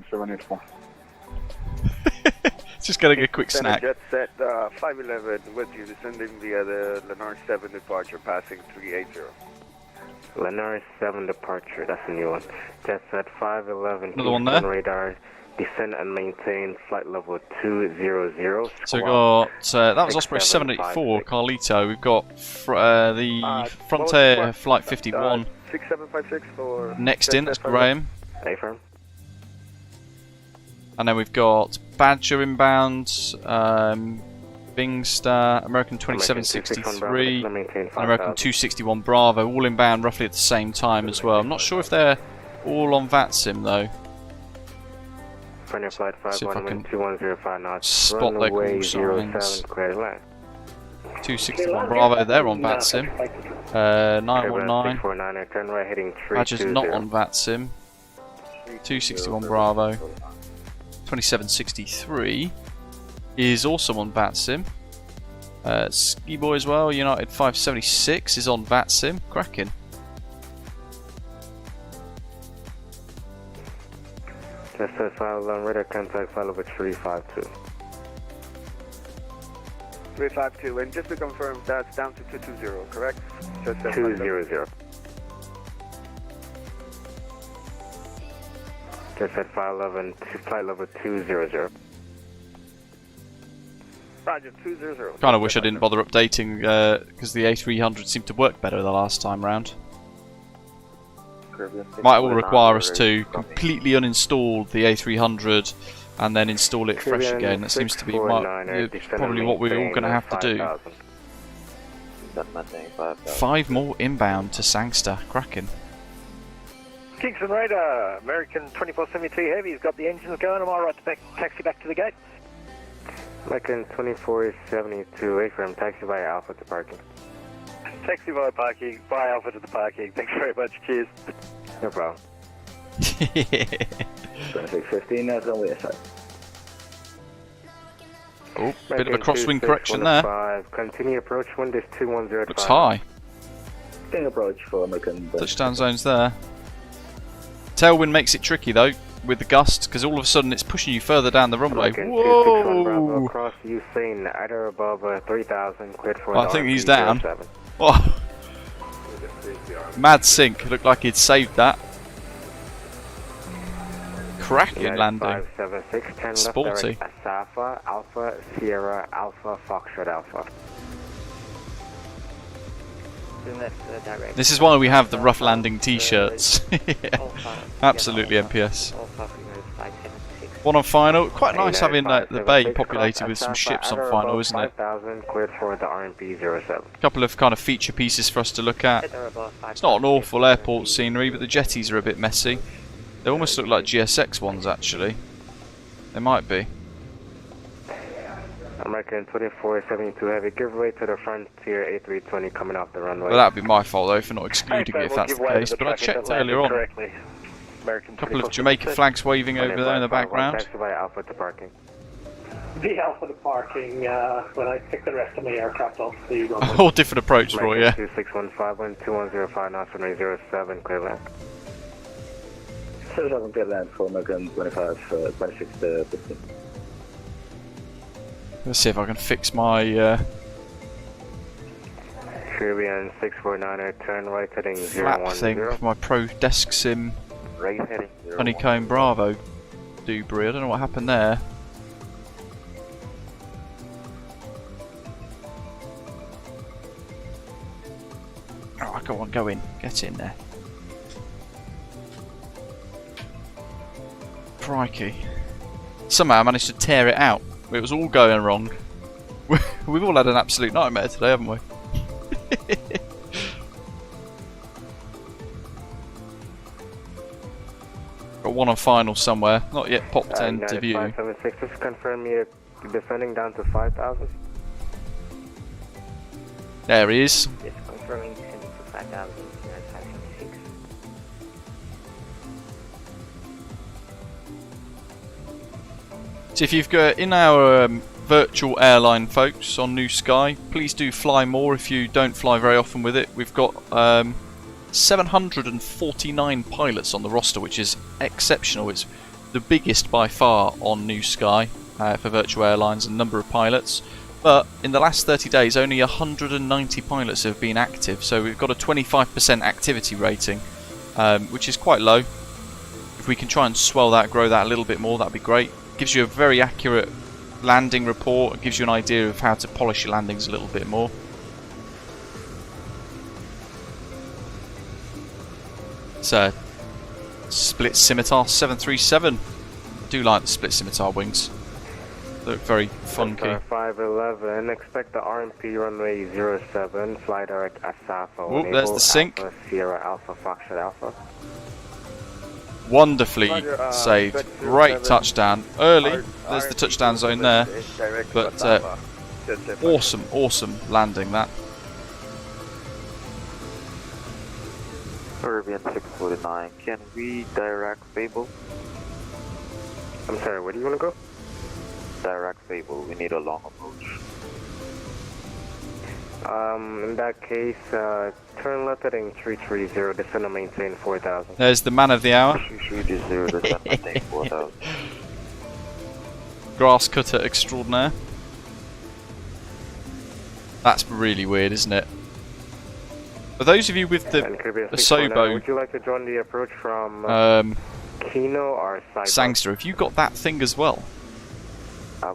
Just getting a quick snack. Jet set 511 with you, descending via the Lennar 7 departure, passing 380. Lennar 7 departure, that's a new one. Jet set 511, another one there. Radar, descend and maintain flight level 200. So we've got, that was Osprey 784, Carlito. We've got the Frontier Flight 51. 6756 for... Next in, that's Graham. Affirm. And then we've got Badger inbound, Bingstar, American 2763, and American 261 Bravo, all inbound roughly at the same time as well. I'm not sure if they're all on VATSIM though. See if I can spot their call signs. 261 Bravo, they're on VATSIM. 919, Badger's not on VATSIM. 261 Bravo. 2763 is also on VATSIM. Ski Boy as well, United 576 is on VATSIM. Cracking. Just said file on radar contact file over 352. 352, and just to confirm, that's down to 220, correct? Just 200. Just at flight level 200. Roger, 200. Kind of wish I didn't bother updating because the A300 seemed to work better the last time round. Might all require us to completely uninstall the A300 and then install it fresh again. That seems to be probably what we're all going to have to do. 5 more inbound to Sangster. Cracking. Kingston Radar, American 2473 Heavy, he's got the engines going. Am I right to taxi back to the gate? American 2472 A-frame, taxi via Alpha to parking. Taxi via parking, via Alpha to the parking. Thanks very much, cheers. No problem. 2615, that's on the side. Oh, bit of a crosswind correction there. Continue approach wind is 2105. Looks high. Getting approach for American. Touchdown zones there. Tailwind makes it tricky though with the gusts because all of a sudden it's pushing you further down the runway. Whoa! Across Usain, at or above 3,000. Cleared for I think he's down. Oh. Mad sink. Looked like he'd saved that. Cracking landing. 576, Sporty. Asafa, Alpha, Sierra, Alpha, Foxtrot, Alpha. This is why we have the rough landing t-shirts. Absolutely MPS. One on final. Quite nice having the bay populated with some ships on final, isn't it? A couple of kind of feature pieces for us to look at. It's not an awful airport scenery, but the jetties are a bit messy. They almost look like GSX ones actually. They might be. American 2472 Heavy, give way to the Frontier A320 coming off the runway. Well, that would be my fault though for not excluding it if that's the case, but I checked earlier on. A couple of Jamaica flags waving over there in the background. Taxi by Alpha to parking. The Alpha to parking when I pick the rest of my aircraft off the runway. All different approach for you. 2615, 2105 knots, runway 07, clear land. 7000 clear land for American 2615. Let's see if I can fix my Caribbean 649er, turn right heading 010. flap thing for my Pro Desk Sim Honeycomb Bravo debris. I don't know what happened there. Oh, go on, go in. Get in there. Crikey. Somehow I managed to tear it out. It was all going wrong. We've all had an absolute nightmare today, haven't we? got one on final somewhere. Not yet popped into view. 576, just confirm you're descending down to 5,000. There he is. Yes, confirming descending to 5,000. 576. So if you've got in our virtual airline folks on New Sky, please do fly more if you don't fly very often with it. We've got 749 pilots on the roster, which is exceptional. It's the biggest by far on New Sky for virtual airlines and number of pilots. But in the last 30 days, only 190 pilots have been active, so we've got a 25% activity rating, which is quite low. If we can try and swell that, grow that a little bit more, that'd be great. Gives you a very accurate landing report. It gives you an idea of how to polish your landings a little bit more. It's a split scimitar 737. I do like the split scimitar wings. They look very funky. 511, expect the RMP runway 07, fly direct Asafo. Oh, there's the sync. Alpha, Sierra Alpha, Foxtrot Alpha. Wonderfully saved. Great touchdown. Early, there's the touchdown zone there. But awesome landing that. Caribbean 649, can we direct Fable? I'm sorry, where do you want to go? Direct Fable, we need a long approach. In that case, turn left heading 330, descend and maintain 4,000. There's the man of the hour. 330, descend and maintain 4,000. Grass cutter extraordinaire. That's really weird, isn't it? For those of you with the Sobo, would you like to join the approach from Kino or Sangster, have you got that thing as well?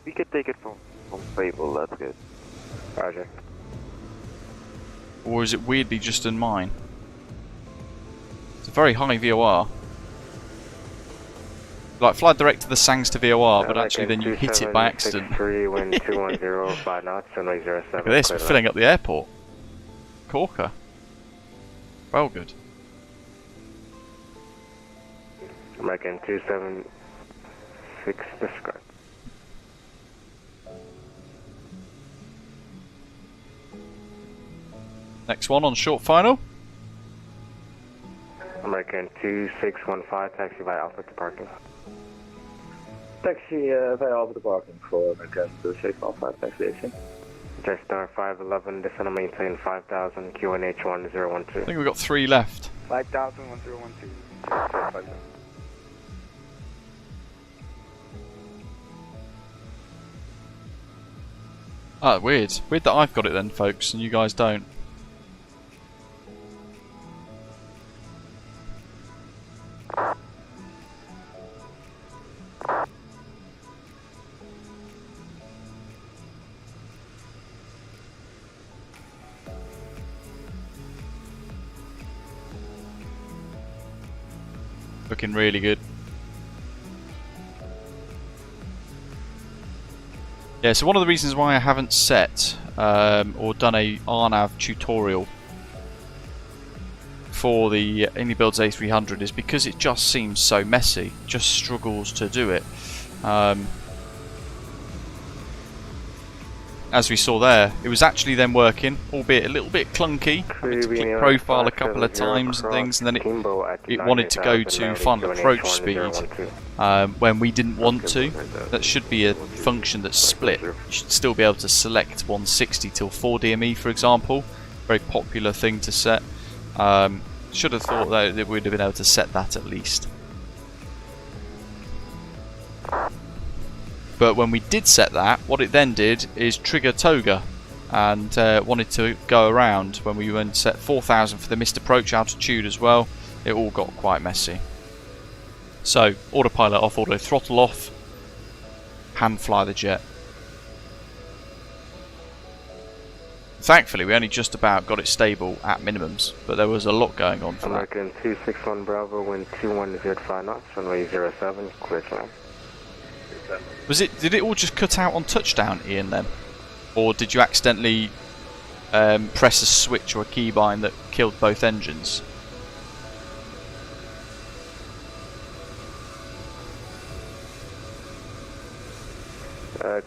We could take it from Fable, that's good. Roger. Or is it weirdly just in mine? It's a very high VOR. Like fly direct to the Sangster VOR, but actually then you hit it by accident. Wind 210, 5 knots, runway 07. Look at this, we're filling up the airport. Corker. Well good. American 276, describe. Next one on short final. American 2615, taxi via Alpha to parking. Taxi via Alpha to parking for American 2615, taxiation. Jetstar 511, descend and maintain 5,000, QNH 1012. I think we've got 3 left. 5,000, 1012. Ah, weird. Weird that I've got it then, folks, and you guys don't. Looking really good. Yeah, so one of the reasons why I haven't set or done a RNAV tutorial for the iniBuilds A300 is because it just seems so messy. Just struggles to do it. As we saw there, it was actually then working, albeit a little bit clunky. Having to click profile a couple of times and things, and then it wanted to go to final approach speed when we didn't want to. That should be a function that's split. You should still be able to select 160 till 4 DME, for example. Very popular thing to set. Should have thought that we'd have been able to set that at least. But when we did set that, what it then did is trigger Toga and wanted to go around. When we went set 4,000 for the missed approach altitude as well, it all got quite messy. So, autopilot off, auto throttle off, hand fly the jet. Thankfully, we only just about got it stable at minimums, but there was a lot going on for that. American 261 Bravo, wind 2105 knots, runway 07, clear to land. Did it all just cut out on touchdown, Ian, then? Or did you accidentally press a switch or a keybind that killed both engines?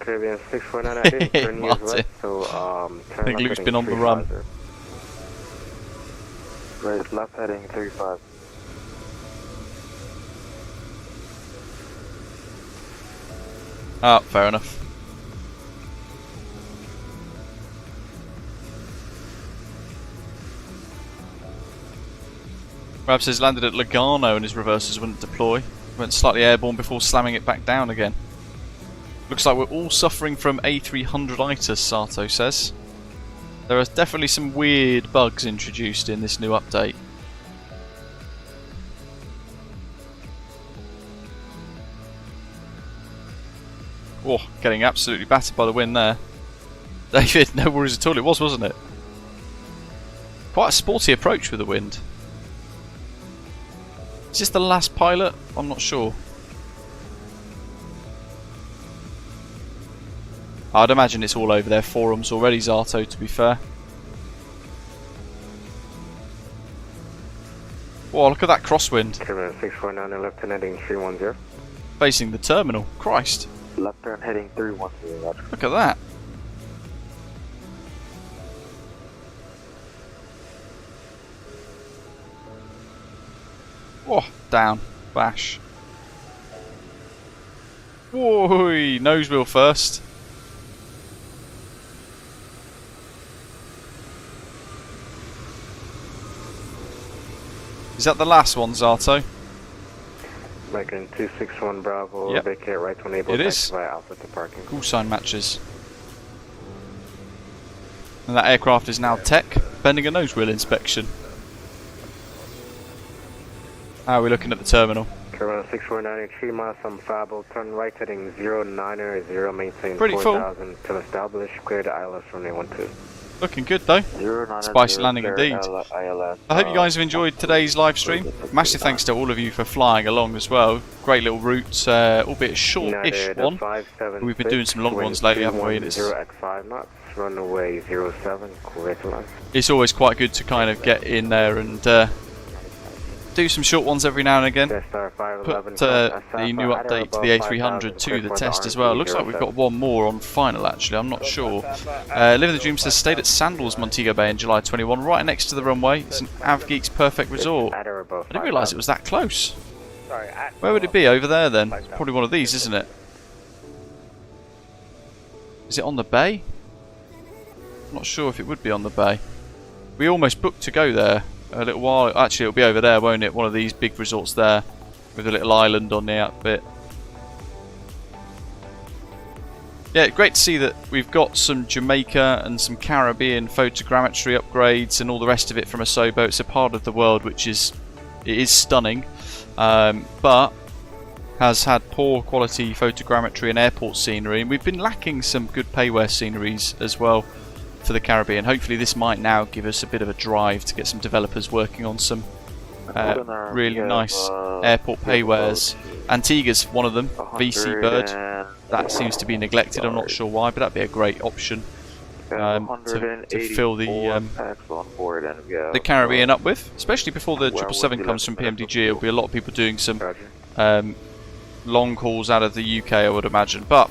Caribbean 649, turn Martin. west, so I think Luke's been on the run. Right, left heading 35. Ah, fair enough. Perhaps has landed at Lugano and his reversers wouldn't deploy. Went slightly airborne before slamming it back down again. Looks like we're all suffering from A300-itis, Sato says. There are definitely some weird bugs introduced in this new update. Oh, getting absolutely battered by the wind there. David, no worries at all. It was, wasn't it? Quite a sporty approach with the wind. Is this the last pilot? I'm not sure. I'd imagine it's all over their forums already, Zato, to be fair. Whoa, look at that crosswind. Caribbean 649, left turn heading 310. Facing the terminal. Christ. Left turn heading 310. Look at that. Oh, down. Bash. Whoa, nose wheel first. Is that the last one, Zato? American 261 Bravo, yep. vacate right to enable it is. by Alpha to parking. Call sign matches. And that aircraft is now tech, pending a nose wheel inspection. How are we looking at the terminal? Caribbean 649, 3 miles from Fable, turn right heading 090, maintain pretty 4000 till established, clear the ILS runway 12. Looking good though. Spicy landing indeed. I hope you guys have enjoyed today's live stream. Massive thanks to all of you for flying along as well. Great little route, albeit a short-ish one. We've been doing some long ones lately, haven't we? X5 knots, runway 07, clear to land. It's always quite good to kind of get in there and do some short ones every now and again. Put the new update to the A300 to the test as well. Looks like we've got one more on final actually, I'm not sure. Living the Dream says stayed at Sandals Montego Bay in July 21, right next to the runway. It's an AvGeek's perfect resort. I didn't realise it was that close. Where would it be? Over there then? Probably one of these, isn't it? Is it on the bay? I'm not sure if it would be on the bay. We almost booked to go there a little while. Actually, it'll be over there, won't it? One of these big resorts there with a little island on the out bit. Yeah, great to see that we've got some Jamaica and some Caribbean photogrammetry upgrades and all the rest of it from Asobo. It's a part of the world which is stunning, but has had poor quality photogrammetry and airport scenery, and we've been lacking some good payware sceneries as well for the Caribbean. Hopefully this might now give us a bit of a drive to get some developers working on some really nice airport paywares. Antigua's one of them, VC Bird. That seems to be neglected, I'm not sure why, but that'd be a great option to fill the Caribbean up with, especially before the 777 comes from PMDG. There'll be a lot of people doing some long hauls out of the UK, I would imagine. But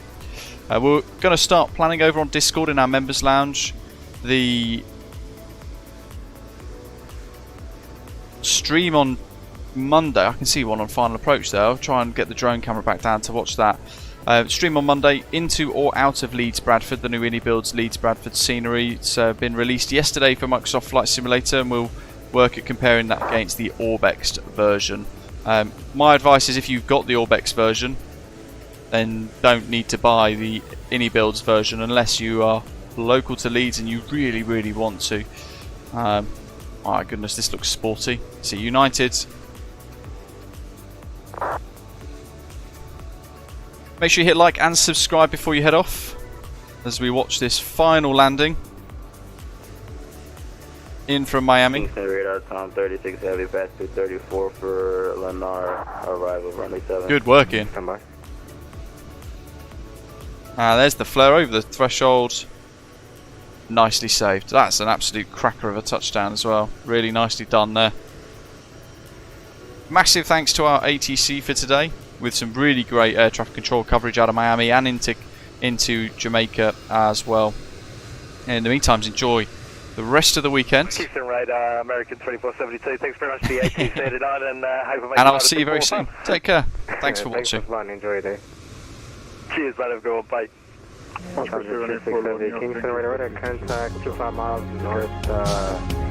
we're going to start planning over on Discord in our members lounge the stream on Monday. I can see one on Final Approach there. I'll try and get the drone camera back down to watch that. Stream on Monday into or out of Leeds Bradford, the new iniBuilds Leeds Bradford scenery. It's been released yesterday for Microsoft Flight Simulator, and we'll work at comparing that against the Orbex version. My advice is if you've got the Orbex version, then don't need to buy the iniBuilds version unless you are local to Leeds and you really, really want to. Oh my goodness, this looks sporty. See United. Make sure you hit like and subscribe before you head off as we watch this final landing in from Miami. Radar Tom 36 heavy pass 234 for Lennar, arrival runway 7. Good work in. There's the flare over the threshold. Nicely saved. That's an absolute cracker of a touchdown as well. Really nicely done there. Massive thanks to our ATC for today, with some really great air traffic control coverage out of Miami and into into Jamaica as well. In the meantime, enjoy the rest of the weekend. Kingston Radar, American 2472. Thanks very much for the ATC tonight, and hope and I'll see you very soon. Take care. Thanks for watching. Enjoy your day. Cheers, mate. Have a good one. Bye. Kingston Radar, contact 25 miles north